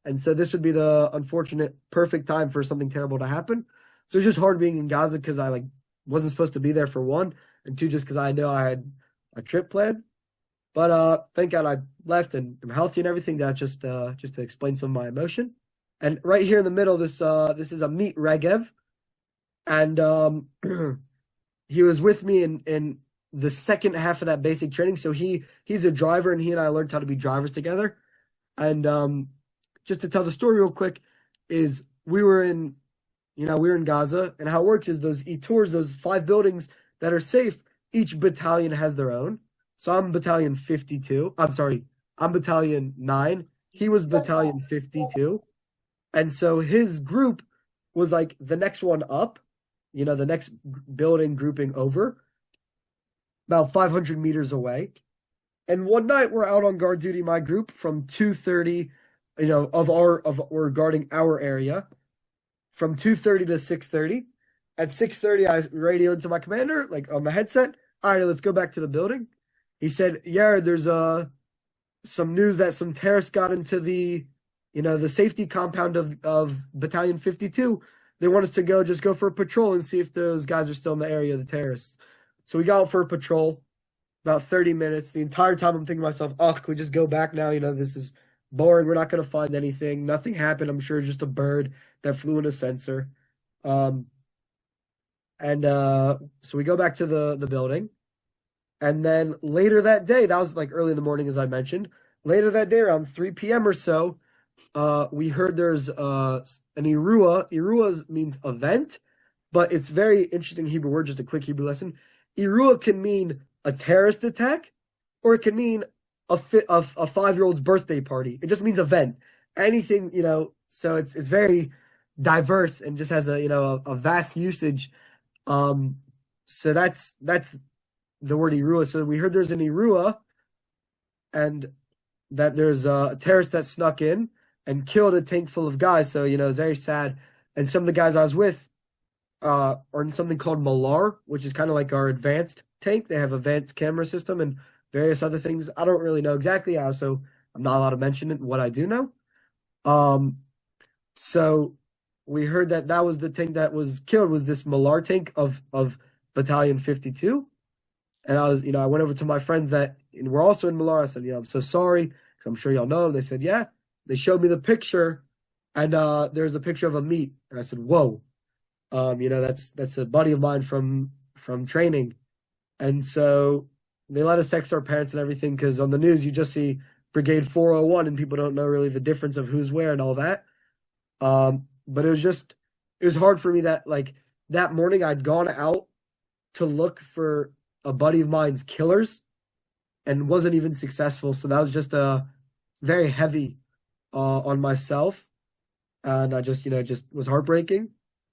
And so this would be the unfortunate, perfect time for something terrible to happen. So it's just hard being in Gaza because I wasn't supposed to be there for one, and two, just because I know I had a trip planned. But thank God I left and I'm healthy and everything. That just to explain some of my emotion. And right here in the middle, this is Amit Regev, and he was with me in the second half of that basic training. So he's a driver, and he and I learned how to be drivers together. And just to tell the story real quick, is we were in Gaza, and how it works is those Thurs, those 5 buildings that are safe, each battalion has their own. So I'm battalion 52. I'm sorry, I'm battalion 9. He was battalion 52. And so his group was like the next one up, the next building grouping over. about 500 meters away. And one night we're out on guard duty, my group, from 2:30, we're guarding our area from 2:30 to 6:30. At 6:30, I radioed to my commander, like on the headset. All right, let's go back to the building. He said, "Yeah, there's some news that some terrorists got into the safety compound of Battalion 52. They want us to just go for a patrol and see if those guys are still in the area, the terrorists." So we got out for a patrol about 30 minutes. The entire time I'm thinking to myself, oh, can we just go back now? This is boring. We're not going to find anything. Nothing happened. I'm sure just a bird that flew in a sensor. Um, and so we go back to the building. And then later that day, that was like early in the morning, as I mentioned. Later that day, around 3 p.m. or so, we heard there's an Irua. Irua means event, but it's very interesting Hebrew word, just a quick Hebrew lesson. Irua can mean a terrorist attack, or it can mean a 5-year-old's birthday party. It just means event. Anything, so it's very diverse and just has a vast usage. Um, so that's the word Irua. So we heard there's an Irua and that there's a terrorist that snuck in and killed a tank full of guys. So, it's very sad. And some of the guys I was with are in something called Malar, which is kind of like our advanced tank. They have advanced camera system and various other things. I don't really know exactly how, so I'm not allowed to mention it, what I do know. So we heard that was the tank that was killed, was this Malar tank of Battalion 52. And I went over to my friends that were also in Malar. I said, I'm so sorry, because I'm sure y'all know. They said, yeah. They showed me the picture, and there's a picture of a meat. And I said, whoa. That's a buddy of mine from training. And so they let us text our parents and everything, because on the news you just see Brigade 401 and people don't know really the difference of who's where and all that. But it was hard for me that like that morning I'd gone out to look for a buddy of mine's killers and wasn't even successful. So that was just very heavy on myself. And I just was heartbreaking.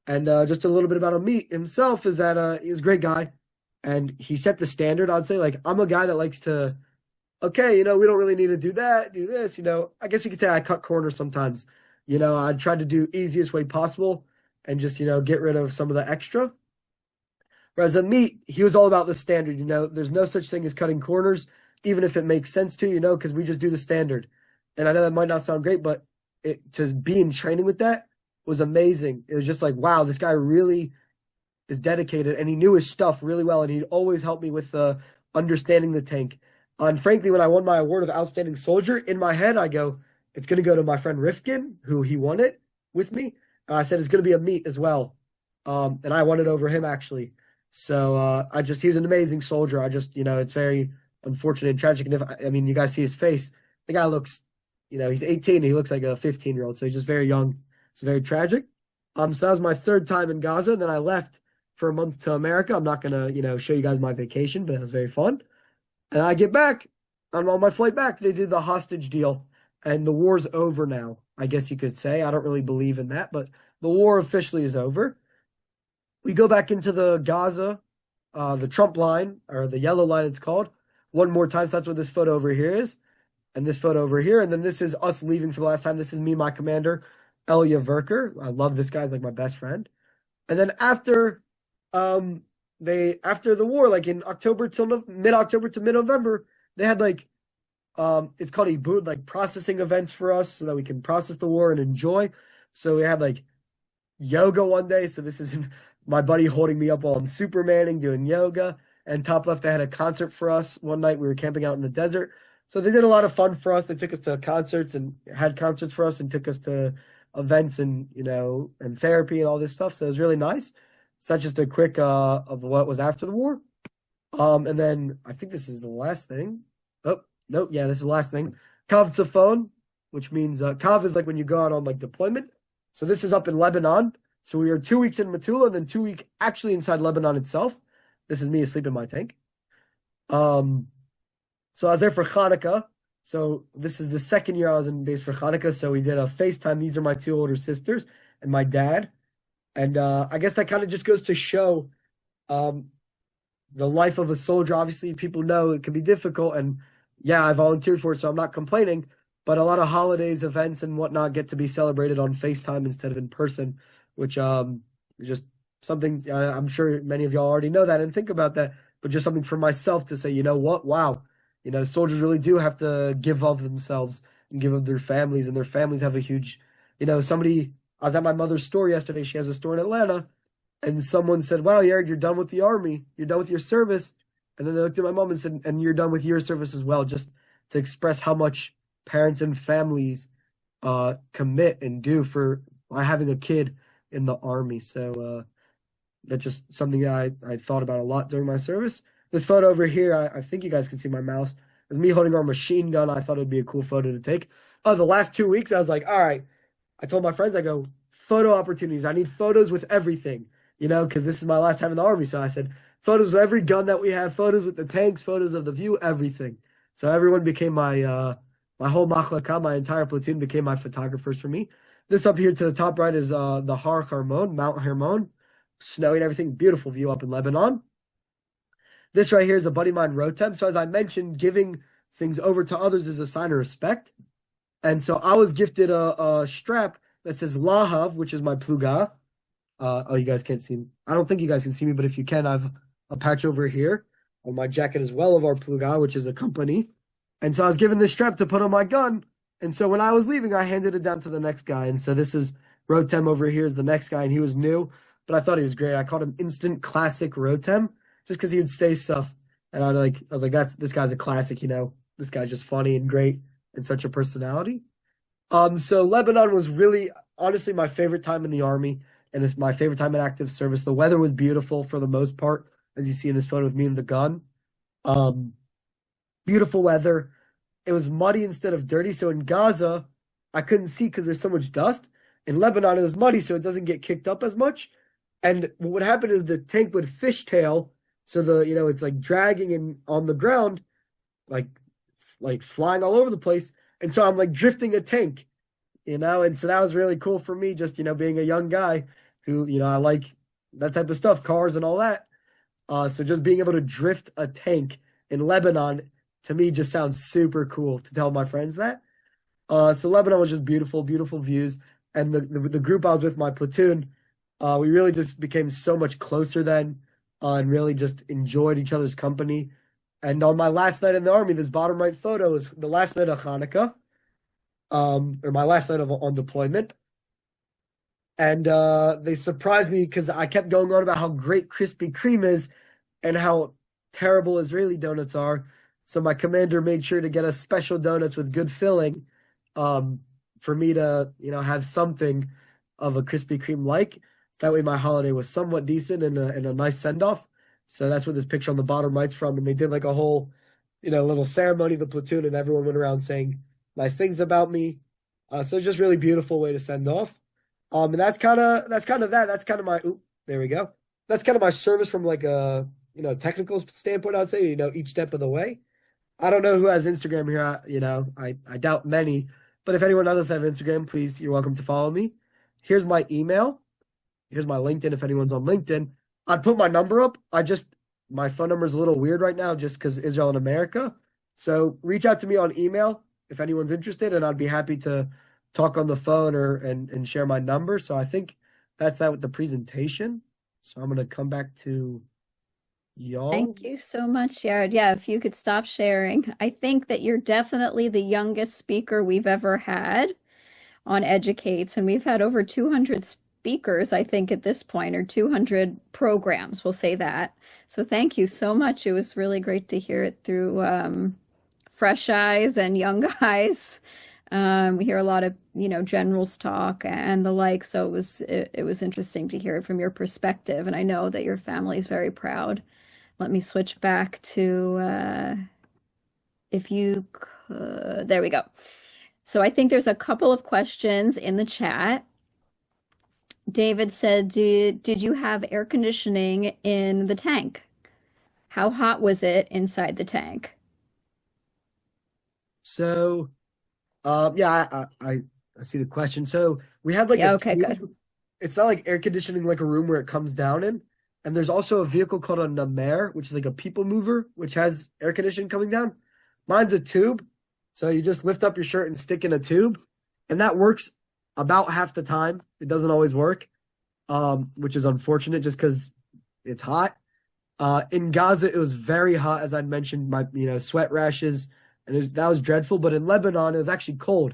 And just a little bit about him himself is that he was a great guy. And he set the standard. I'd say, like, I'm a guy that likes to, okay, we don't really need to do that, do this. I guess you could say I cut corners sometimes. I tried to do easiest way possible and just, get rid of some of the extra. Whereas he was all about the standard. There's no such thing as cutting corners, even if it makes sense to, because we just do the standard. And I know that might not sound great, but to be in training with that was amazing. It was just like, wow, this guy really is dedicated and he knew his stuff really well. And he'd always help me with understanding the tank. And frankly, when I won my award of Outstanding Soldier, in my head, I go, it's going to go to my friend Rifkin, who he won it with me. And I said, it's going to be a meet as well. And I won it over him, actually. So he's an amazing soldier. It's very unfortunate and tragic. And you guys see his face, the guy looks, he's 18. He looks like a 15-year-old. So he's just very young. It's very tragic. So that was my third time in Gaza. And then I left for a month to America. I'm not going to, show you guys my vacation, but it was very fun. And I get back. On my flight back, they did the hostage deal. And the war's over now, I guess you could say. I don't really believe in that, but the war officially is over. We go back into the Gaza, the Trump line, or the yellow line it's called, one more time. So that's what this photo over here is. And this photo over here. And then this is us leaving for the last time. This is me, my commander, Elia Verker. I love this guy. He's like my best friend. And then after the war, like in October till mid-October to mid-November, they had like it's called Ibud, like processing events for us so that we can process the war and enjoy. So we had like yoga one day. So this is my buddy holding me up while I'm Supermaning, doing yoga. And top left, they had a concert for us one night. We were camping out in the desert. So they did a lot of fun for us. They took us to concerts and had concerts for us and took us to events and, and therapy and all this stuff. So it was really nice. So that's just a quick of what was after the war. And then I think this is the last thing. Oh, nope. Yeah, this is the last thing. Kav Tzafon, which means Kav is like when you go out on like deployment. So this is up in Lebanon. So we are 2 weeks in Metula and then 2 weeks actually inside Lebanon itself. This is me asleep in my tank. So I was there for Hanukkah. So this is the second year I was in base for Hanukkah. So we did a FaceTime. These are my two older sisters and my dad. And I guess that kind of just goes to show the life of a soldier, obviously people know it can be difficult, and yeah, I volunteered for it, so I'm not complaining. But a lot of holidays, events, and whatnot get to be celebrated on FaceTime instead of in person, which is just something I'm sure many of y'all already know that and think about that, but just something for myself to say, you know what? Wow, soldiers really do have to give of themselves and give of their families, and their families have a huge, somebody. I was at my mother's store yesterday. She has a store in Atlanta, and someone said, "Wow, Yered, you're done with the army. You're done with your service." And then they looked at my mom and said, "And you're done with your service as well," just to express how much parents and families commit and do for having a kid in the army. So that's just something that I thought about a lot during my service. This photo over here, I think you guys can see my mouse, is me holding our machine gun. I thought it'd be a cool photo to take. The last 2 weeks, I was like, all right, I told my friends, I go, photo opportunities. I need photos with everything, because this is my last time in the army. So I said, photos of every gun that we had, photos with the tanks, photos of the view, everything. So everyone became my whole machlaka, my entire platoon became my photographers for me. This up here to the top right is the Har Harmon, Mount Hermon, snowy and everything. Beautiful view up in Lebanon. This right here is a buddy of mine, Rotem. So as I mentioned, giving things over to others is a sign of respect. And so I was gifted a strap that says Lahav, which is my pluga. Oh, you guys can't see me. I don't think you guys can see me, but if you can, I have a patch over here on my jacket as well of our pluga, which is a company. And so I was given this strap to put on my gun. And so when I was leaving, I handed it down to the next guy. And so this is Rotem over here is the next guy, and he was new, but I thought he was great. I called him Instant Classic Rotem just because he would say stuff. And I was like, this guy's a classic, This guy's just funny and great and such a personality. So Lebanon was really honestly my favorite time in the army, and it's my favorite time in active service. The weather was beautiful for the most part, as you see in this photo with me and the gun. Um, Beautiful weather. It was muddy instead of dirty. So in Gaza, I couldn't see because there's so much dust. In Lebanon, it was muddy, so it doesn't get kicked up as much. And what would happen is the tank would fishtail, so it's like dragging in on the ground, like flying all over the place. And so I'm like drifting a tank, and so that was really cool for me, just being a young guy who, I like that type of stuff, cars and all that. So just being able to drift a tank in Lebanon to me just sounds super cool to tell my friends that. So Lebanon was just beautiful, beautiful views, and the group I was with, my platoon, we really just became so much closer then, and really just enjoyed each other's company. And on my last night in the army, this bottom right photo is the last night of Hanukkah, or my last night on deployment. And they surprised me because I kept going on about how great Krispy Kreme is and how terrible Israeli donuts are. So my commander made sure to get us special donuts with good filling, for me to, have something of a Krispy Kreme like. So that way my holiday was somewhat decent and a nice send off. So that's where this picture on the bottom right's from. And they did like a whole, little ceremony of the platoon, and everyone went around saying nice things about me. So it's just really beautiful way to send off. And that's kind of my, there we go. That's kind of my service from like a, technical standpoint, I'd say, each step of the way. I don't know who has Instagram here. I doubt many, but if anyone does have Instagram, please, you're welcome to follow me. Here's my email. Here's my LinkedIn. If anyone's on LinkedIn, I'd put my number up. My phone number is a little weird right now just because Israel and America. So reach out to me on email if anyone's interested, and I'd be happy to talk on the phone and share my number. So I think that's that with the presentation. So I'm gonna come back to y'all. Thank you so much, Yered. Yeah, if you could stop sharing. I think that you're definitely the youngest speaker we've ever had on Educates, and we've had over 200 speakers, I think, at this point, or 200 programs, we'll say that. So thank you so much. It was really great to hear it through fresh eyes and young eyes. We hear a lot of, generals talk and the like, so it was interesting to hear it from your perspective, and I know that your family is very proud. Let me switch back to if you could. There we go. So I think there's a couple of questions in the chat. David said, did you have air conditioning in the tank? How hot was it inside the tank? So, yeah, I see the question. So we had like a Yeah, okay, good. cube. It's not like air conditioning like a room where it comes down in. And there's also a vehicle called a Namer, which is like a people mover, which has air conditioning coming down. Mine's a tube. So you just lift up your shirt and stick in a tube. And that works about half the time. It doesn't always work, which is unfortunate just because it's hot. In Gaza, it was very hot, as I mentioned, my sweat rashes, and that was dreadful. But in Lebanon, it was actually cold,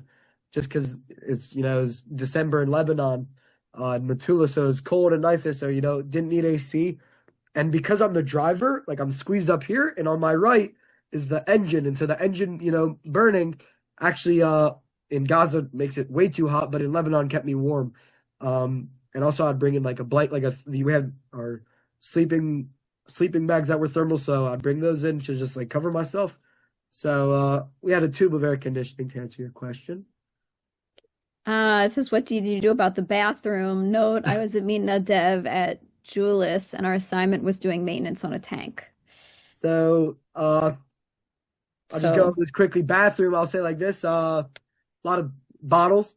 just because it was December in Lebanon, in Metula, so it was cold and nice there. So didn't need AC, and because I'm the driver, like I'm squeezed up here, and on my right is the engine, and so the engine, burning, actually, in Gaza makes it way too hot, but in Lebanon kept me warm. And also I'd bring in like a blanket, we had our sleeping bags that were thermal, so I'd bring those in to just like cover myself. So we had a tube of air conditioning to answer your question. It says, what did you do about the bathroom? Note, I was at Mina Dev at Julis, and our assignment was doing maintenance on a tank. So I'll just go over So, this quickly. Bathroom, I'll say like this: a lot of bottles.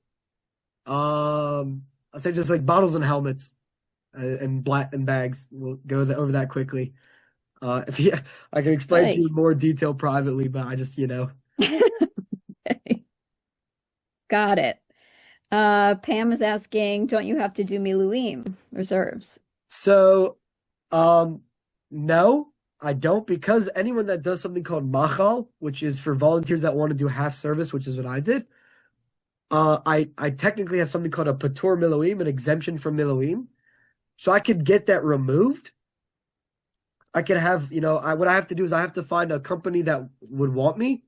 I'll say just like bottles and helmets and black and bags. We'll go over that quickly. If you, I can explain to you hey. in more detail privately, but I just Got it. Pam is asking, don't you have to do Miluim reserves? So, um, no, I don't, because anyone that does something called machal, which is for volunteers that want to do half service, which is what I did. I technically have something called a patur miluim, an exemption from miluim, so I could get that removed. I could have, what I have to do is I have to find a company that would want me,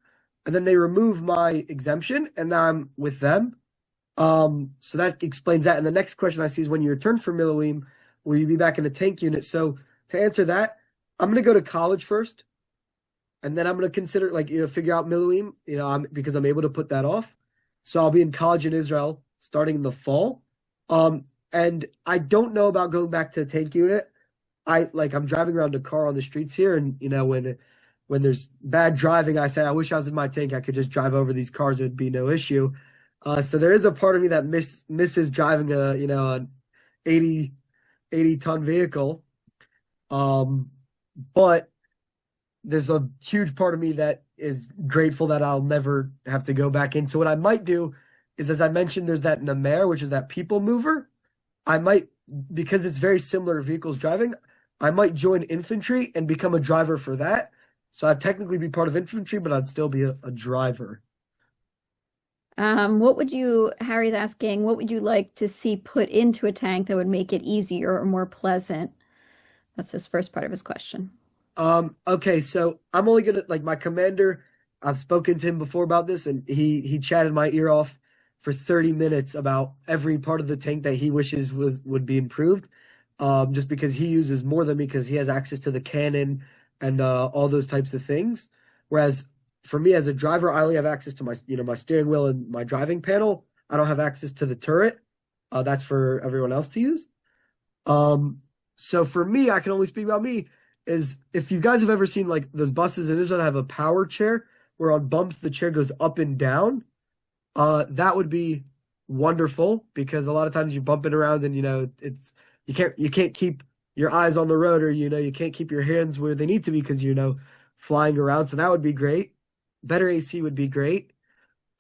and then they remove my exemption, and now I'm with them. So that explains that. And the next question I see is when you return from miluim, will you be back in the tank unit? So to answer that, I'm gonna go to college first, and then I'm gonna consider like figure out miluim, because I'm able to put that off. So I'll be in college in Israel starting in the fall. And I don't know about going back to the tank unit. I'm driving around a car on the streets here, and when there's bad driving, I say I wish I was in my tank. I could just drive over these cars; it would be no issue. So there is a part of me that misses driving an 80 ton vehicle. Um, but there's a huge part of me that is grateful that I'll never have to go back in. So what I might do is, as I mentioned, there's that Namer, which is that people mover. I might, because it's very similar to vehicles driving, I might join infantry and become a driver for that. So I'd technically be part of infantry, but I'd still be a driver. Harry's asking, what would you like to see put into a tank that would make it easier or more pleasant? That's his first part of his question. Okay, so I'm only gonna like my commander, I've spoken to him before about this, and he chatted my ear off for 30 minutes about every part of the tank that he wishes would be improved. Just because he uses more than me because he has access to the cannon and all those types of things. Whereas for me as a driver, I only have access to my steering wheel and my driving panel. I don't have access to the turret. That's for everyone else to use. Um, so for me, I can only speak about me, is if you guys have ever seen like those buses in Israel that have a power chair where on bumps the chair goes up and down, that would be wonderful because a lot of times you're bumping around and it's you can't keep your eyes on the road, or you can't keep your hands where they need to be because flying around. So that would be great. Better AC would be great.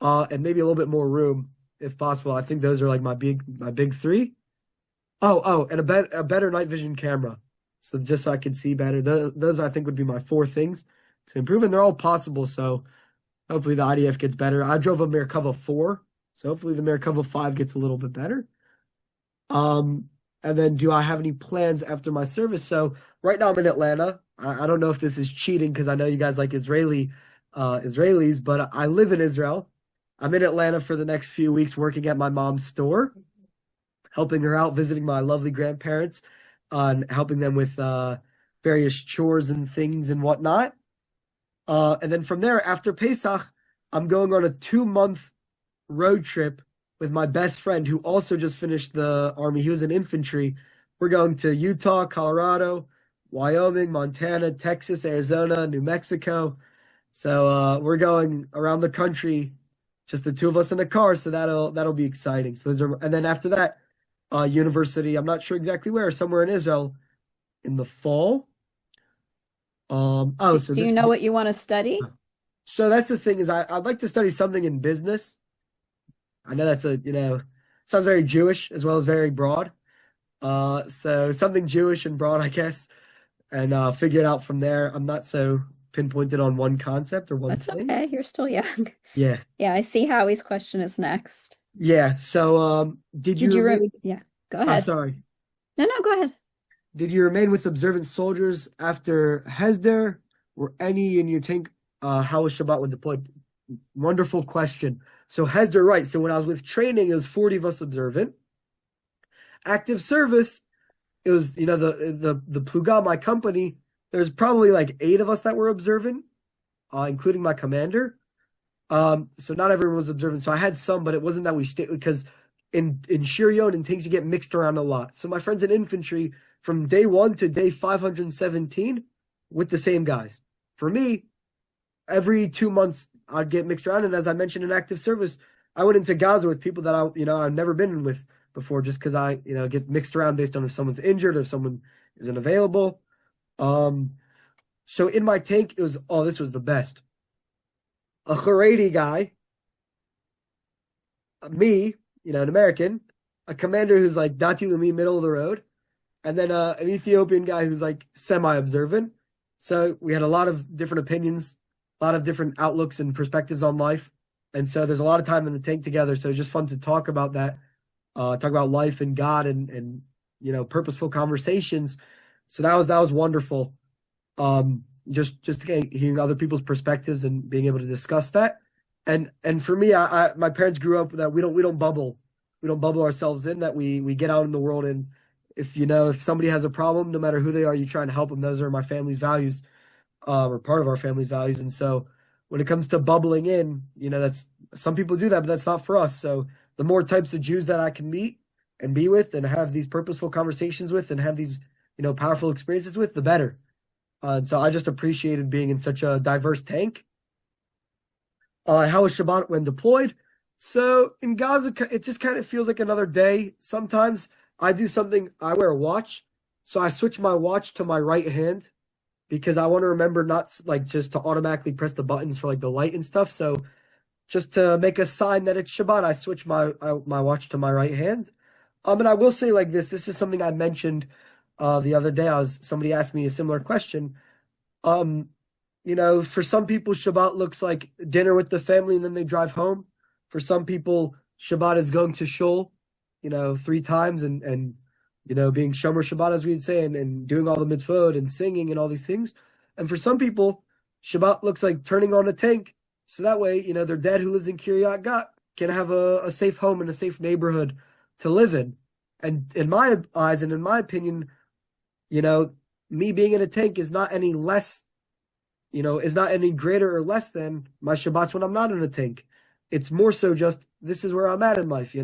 And maybe a little bit more room if possible. I think those are like my big three. Oh, and a better night vision camera. So just so I can see better. Those I think would be my four things to improve, and they're all possible. So hopefully the IDF gets better. I drove a Merkava 4, so hopefully the Merkava 5 gets a little bit better. Um, and then do I have any plans after my service? So right now I'm in Atlanta. I don't know if this is cheating because I know you guys like Israelis, but I live in Israel. I'm in Atlanta for the next few weeks working at my mom's store, helping her out, visiting my lovely grandparents, and helping them with various chores and things and whatnot. And then from there, after Pesach, I'm going on a 2-month road trip with my best friend who also just finished the army. He was in infantry. We're going to Utah, Colorado, Wyoming, Montana, Texas, Arizona, New Mexico. So we're going around the country, just the two of us in a car. So that'll be exciting. So and then after that, university. I'm not sure exactly where, somewhere in Israel. in the fall. Oh, so Do you this, know what you want to study? so that's the thing is I'd like to study something in business. I know that's sounds very Jewish as well as very broad. So something Jewish and broad, I guess, and figure it out from there. I'm not so pinpointed on one concept or one That's thing. okay. You're still young. Yeah. Yeah, I see Howie's question is next. Yeah. So, did Did you you rem remain? Yeah, go Oh, ahead. sorry. No, no, go ahead. Did you remain with observant soldiers after Hesder? Were any in your tank? How was Shabbat when deployed? Wonderful question. So Hesder, right? So when I was with training, it was 40 of us observant. Active service, it was the Pluga, my company. There's probably like 8 of us that were observant, including my commander. So not everyone was observant. So I had some, but it wasn't that we stayed because in Shirion and things you get mixed around a lot. So my friends in infantry from day 1 to day 517 with the same guys. For me, every 2 months I'd get mixed around, and as I mentioned in active service, I went into Gaza with people that I've never been in with before, just because I get mixed around based on if someone's injured, if someone isn't available. Um, so in my tank, this was the best. A Haredi guy, me, an American, a commander who's like Dati Lumi, middle of the road, and then an Ethiopian guy who's like semi-observant. So we had a lot of different opinions, a lot of different outlooks and perspectives on life, and so there's a lot of time in the tank together. So it's just fun to talk about that, talk about life and God and purposeful conversations. So that was wonderful. Just hearing other people's perspectives and being able to discuss that. And for me, my parents grew up that we don't bubble ourselves in. That we get out in the world, and if somebody has a problem, no matter who they are, you try and help them. Those are my family's values, or part of our family's values. And so when it comes to bubbling in, that's some people do that, but that's not for us. So the more types of Jews that I can meet and be with and have these purposeful conversations with and have these powerful experiences with, the better. And so I just appreciated being in such a diverse tank. How was Shabbat when deployed? So in Gaza, it just kind of feels like another day. Sometimes I do something, I wear a watch. So I switch my watch to my right hand because I want to remember not like just to automatically press the buttons for like the light and stuff. So just to make a sign that it's Shabbat, I switch my watch to my right hand. And I will say like this, this is something I mentioned the other day. Somebody asked me a similar question. Um, for some people, Shabbat looks like dinner with the family and then they drive home. For some people, Shabbat is going to shul, 3 times and being Shomer Shabbat, as we'd say, and doing all the mitzvot and singing and all these things. And for some people, Shabbat looks like turning on a tank. So that way, their dad who lives in Kiryat Gat can have a safe home and a safe neighborhood to live in. And in my eyes and in my opinion, you know, me being in a tank is not any less, is not any greater or less than my Shabbats when I'm not in a tank. It's more so just this is where I'm at in life.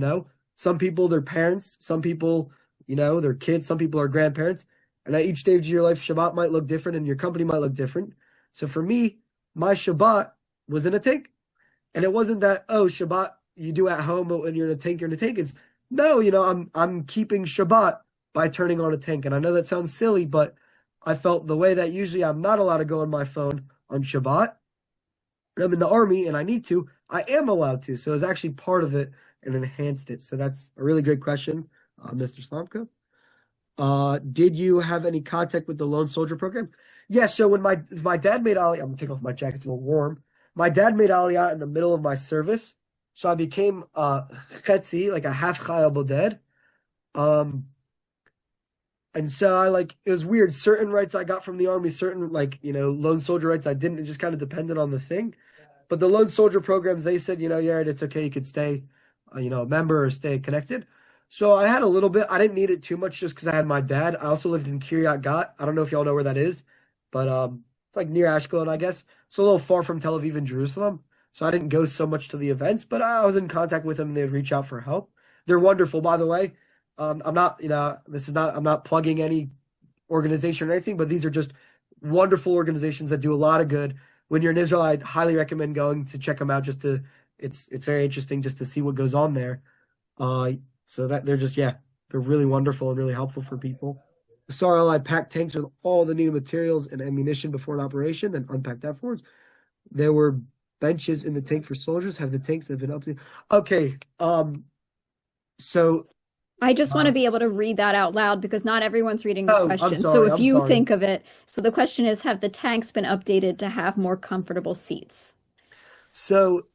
Some people, they're parents, some people, they're kids, some people are grandparents. And at each stage of your life, Shabbat might look different and your company might look different. So for me, my Shabbat was in a tank. And it wasn't that, oh, Shabbat you do at home, but when you're in a tank, you're in a tank. It's no, I'm keeping Shabbat by turning on a tank. And I know that sounds silly, but I felt the way that usually I'm not allowed to go on my phone on Shabbat. I'm in the army and I need to, I am allowed to. So it's actually part of it and enhanced it. So that's a really great question, Mr. Slomka. Did you have any contact with the Lone Soldier program? Yeah, so when my dad made Aliyah, I'm gonna take off my jacket, it's a little warm. My dad made Aliyah in the middle of my service, so I became chetzi, like a half chayil boded. Um, and so it was weird. Certain rights I got from the army, certain lone soldier rights I didn't. It just kind of depended on the thing. But the lone soldier programs, they said, yeah, it's okay. You could stay, a member or stay connected. So I had a little bit. I didn't need it too much just because I had my dad. I also lived in Kiryat Gat. I don't know if y'all know where that is, but it's like near Ashkelon, I guess. It's a little far from Tel Aviv and Jerusalem. So I didn't go so much to the events, but I was in contact with them and they'd reach out for help. They're wonderful, by the way. I'm not, I'm not plugging any organization or anything, but these are just wonderful organizations that do a lot of good. When you're in Israel, I'd highly recommend going to check them out. It's very interesting just to see what goes on there. So that they're just, yeah, they're really wonderful and really helpful for people. The SAR Allied packed tanks with all the needed materials and ammunition before an operation, then unpacked afterwards. There were benches in the tank for soldiers. Have the tanks that have been updated? Okay, so I just want to uh, be able to read that out loud because not everyone's reading the oh, I'm question. So sorry, if I'm you sorry. think of it, so the question is, have the tanks been updated to have more comfortable seats? So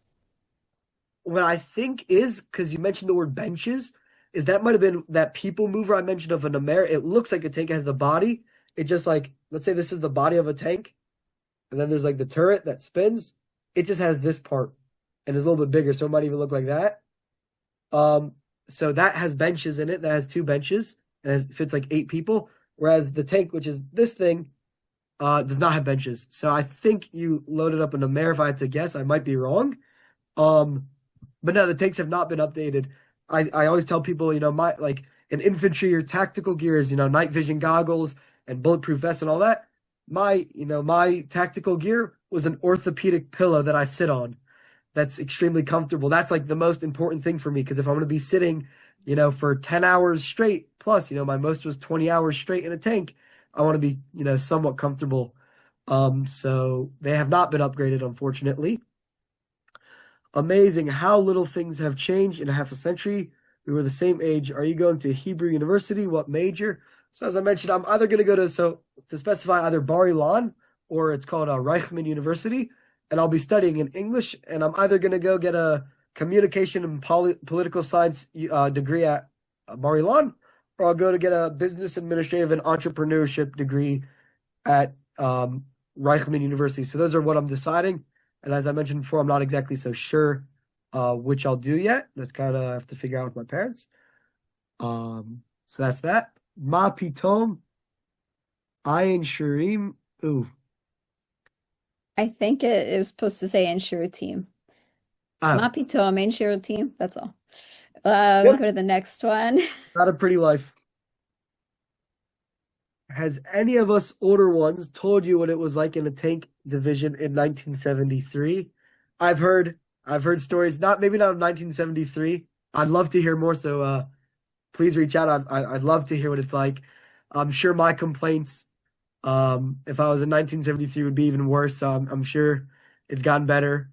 what I think is because you mentioned the word benches, is that might have been that people mover I mentioned of an Amer. It looks like a tank has the body. It just like let's say this is the body of a tank, and then there's like the turret that spins. It just has this part and is a little bit bigger, so it might even look like that. Um, so that has benches in it. That has two benches and fits like 8 people. Whereas the tank, which is this thing, does not have benches. So I think you loaded up an Amer. If I had to guess, I might be wrong. Um, but no, the tanks have not been updated. I always tell people, my like in infantry or tactical gears, night vision goggles and bulletproof vests and all that. My tactical gear was an orthopedic pillow that I sit on. That's extremely comfortable. That's like the most important thing for me because if I'm going to be sitting, for 10 hours straight, plus, my most was 20 hours straight in a tank, I want to be, somewhat comfortable. So they have not been upgraded, unfortunately. Amazing how little things have changed in a half a century. We were the same age. Are you going to Hebrew University? What major? So as I mentioned, I'm either going to go to specify either Bar Ilan or it's called Reichman University, and I'll be studying in English. And I'm either going to go get a communication and political science degree at Bar Ilan, or I'll go to get a business administrative and entrepreneurship degree at Reichman University. So those are what I'm deciding. And as I mentioned before, I'm not exactly so sure which I'll do yet. That's kind of have to figure out with my parents. So that's that. Ma Pitom, Ayin Shurim. Ooh. I think it is supposed to say ensure team. Oh, Mapito, ensure team. That's all. We'll yep. go to the next one. Not a pretty life. Has any of us older ones told you what it was like in the tank division in 1973? I've heard I've heard stories, not maybe not of 1973. I'd love to hear more, so please reach out. I'd love to hear what it's like. I'm sure my complaints, if I was in 1973, would be even worse. So I'm sure it's gotten better.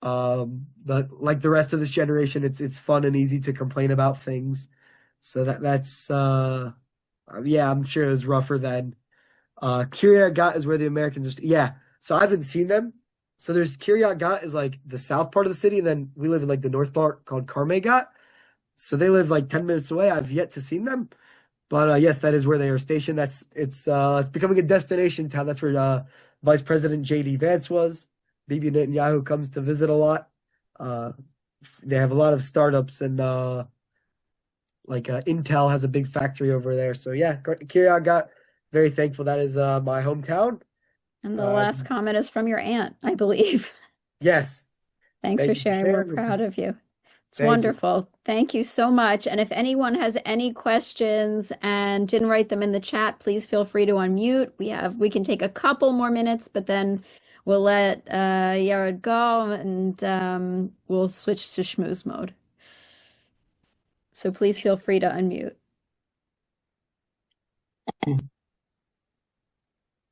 But like the rest of this generation, it's fun and easy to complain about things. So that's yeah, I'm sure it was rougher then. Kiryat Gat is where the Americans are. Yeah, so I haven't seen them. So there's Kiryat Gat is like the south part of the city, and then we live in like the north part called Karmeh Gat. So they live like 10 minutes away. I've yet to see them, but yes, that is where they are stationed. It's becoming a destination town. That's where Vice President J.D. Vance was. Bibi Netanyahu comes to visit a lot. Uh, they have a lot of startups and like Intel has a big factory over there. So yeah, Kiryat Gat, very thankful. That is my hometown. And the As last comment is from your aunt, I believe. yes, Thanks for thank you for sharing. We're sharing with me. proud of you. It's Thank you. wonderful. Thank you so much. And if anyone has any questions and didn't write them in the chat, please feel free to unmute. We can take a couple more minutes, but then we'll let Yared go and we'll switch to schmooze mode. So please feel free to unmute.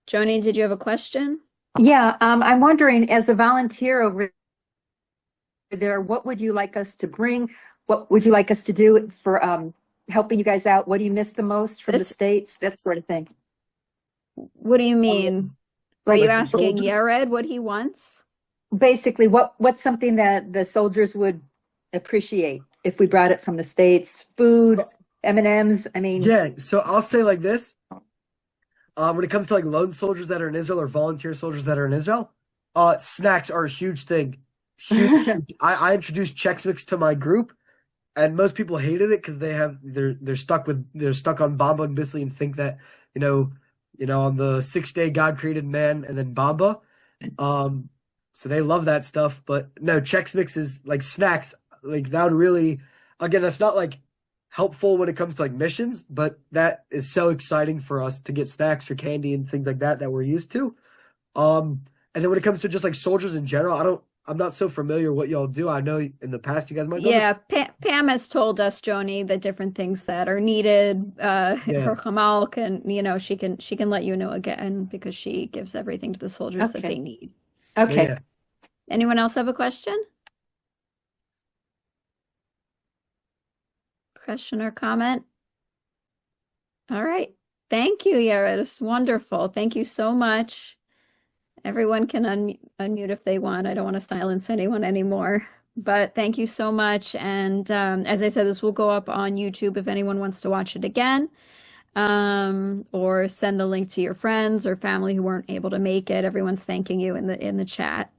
Joni, did you have a question? Yeah, I'm wondering, as a volunteer over there, what would you like us to bring? What would you like us to do for helping you guys out? What do you miss the most from the This, States? That sort of thing. what do you mean? Are you Like Like for asking soldiers? Yared what he wants? basically, what's something that the soldiers would appreciate if we brought it from the States? Food, So, M&Ms. I mean, yeah, so I'll say like this. When it comes to like lone soldiers that are in Israel or volunteer soldiers that are in Israel, snacks are a huge thing. Huge, huge. I introduced Chex Mix to my group, and most people hated it because they're stuck on Baba and Bisley and think that you know on the 6th day God created man and then Baba, um, so they love that stuff. But no, Chex Mix is like snacks. Like that would really, again, that's not like helpful when it comes to like missions, but that is so exciting for us to get snacks or candy and things like that that we're used to. And then when it comes to just like soldiers in general, I don't. I'm not so familiar what y'all do. I know in the past you guys might know this. Yeah, Pam has told us, Joni, the different things that are needed. Yeah. Her Hamal can, she can let you know again because she gives everything to the soldiers that they Okay. need. Yeah, Okay. yeah. Anyone else have a question? Question or comment? All right. Thank you, Yered. It's wonderful. Thank you so much. Everyone can unmute if they want. I don't want to silence anyone anymore. But thank you so much. And as I said, this will go up on YouTube if anyone wants to watch it again. Or send the link to your friends or family who weren't able to make it. Everyone's thanking you in the chat.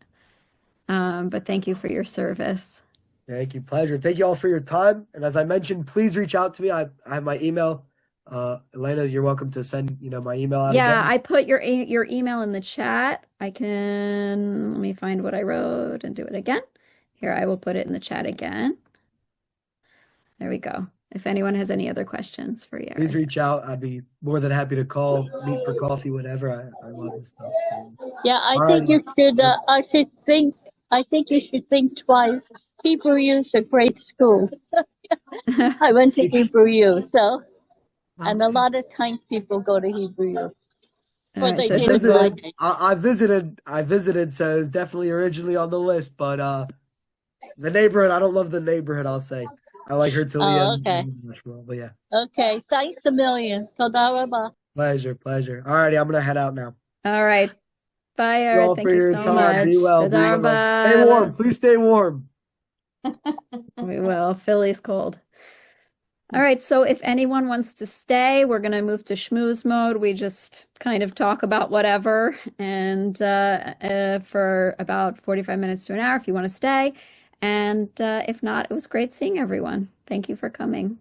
But thank you for your service. Thank you. Pleasure. Thank you all for your time. And as I mentioned, please reach out to me. I have my email. Elena, you're welcome to send, my email out Yeah, again. I put your email in the chat. Let me find what I wrote and do it again. Here, I will put it in the chat again. There we go. If anyone has any other questions for Please Yered. reach out. I'd be more than happy to call, meet for coffee, whatever. I love this stuff. Yeah, I All think righty. you should. I think you should think twice. Hebrew U is a great school. I went to Hebrew U, so and a lot of kind people go to Hebrew U. All Well, right, they so it did says in my day. I visited, so it's definitely originally on the list, but the neighborhood, I don't love the neighborhood, I'll say. I like Herzliya Oh, and okay. Nashville, but yeah. Okay. Thanks a million. Toda rabah. Pleasure. All righty, I'm gonna head out now. all right. Bye, Thank you Yered. all Thank for you your so time. Be much. well, be Toda well. Stay rabah. warm. Please stay warm. We will. Philly's cold. All right, so if anyone wants to stay, we're going to move to schmooze mode. We just kind of talk about whatever, and for about 45 minutes to an hour if you want to stay. And if not, it was great seeing everyone. Thank you for coming.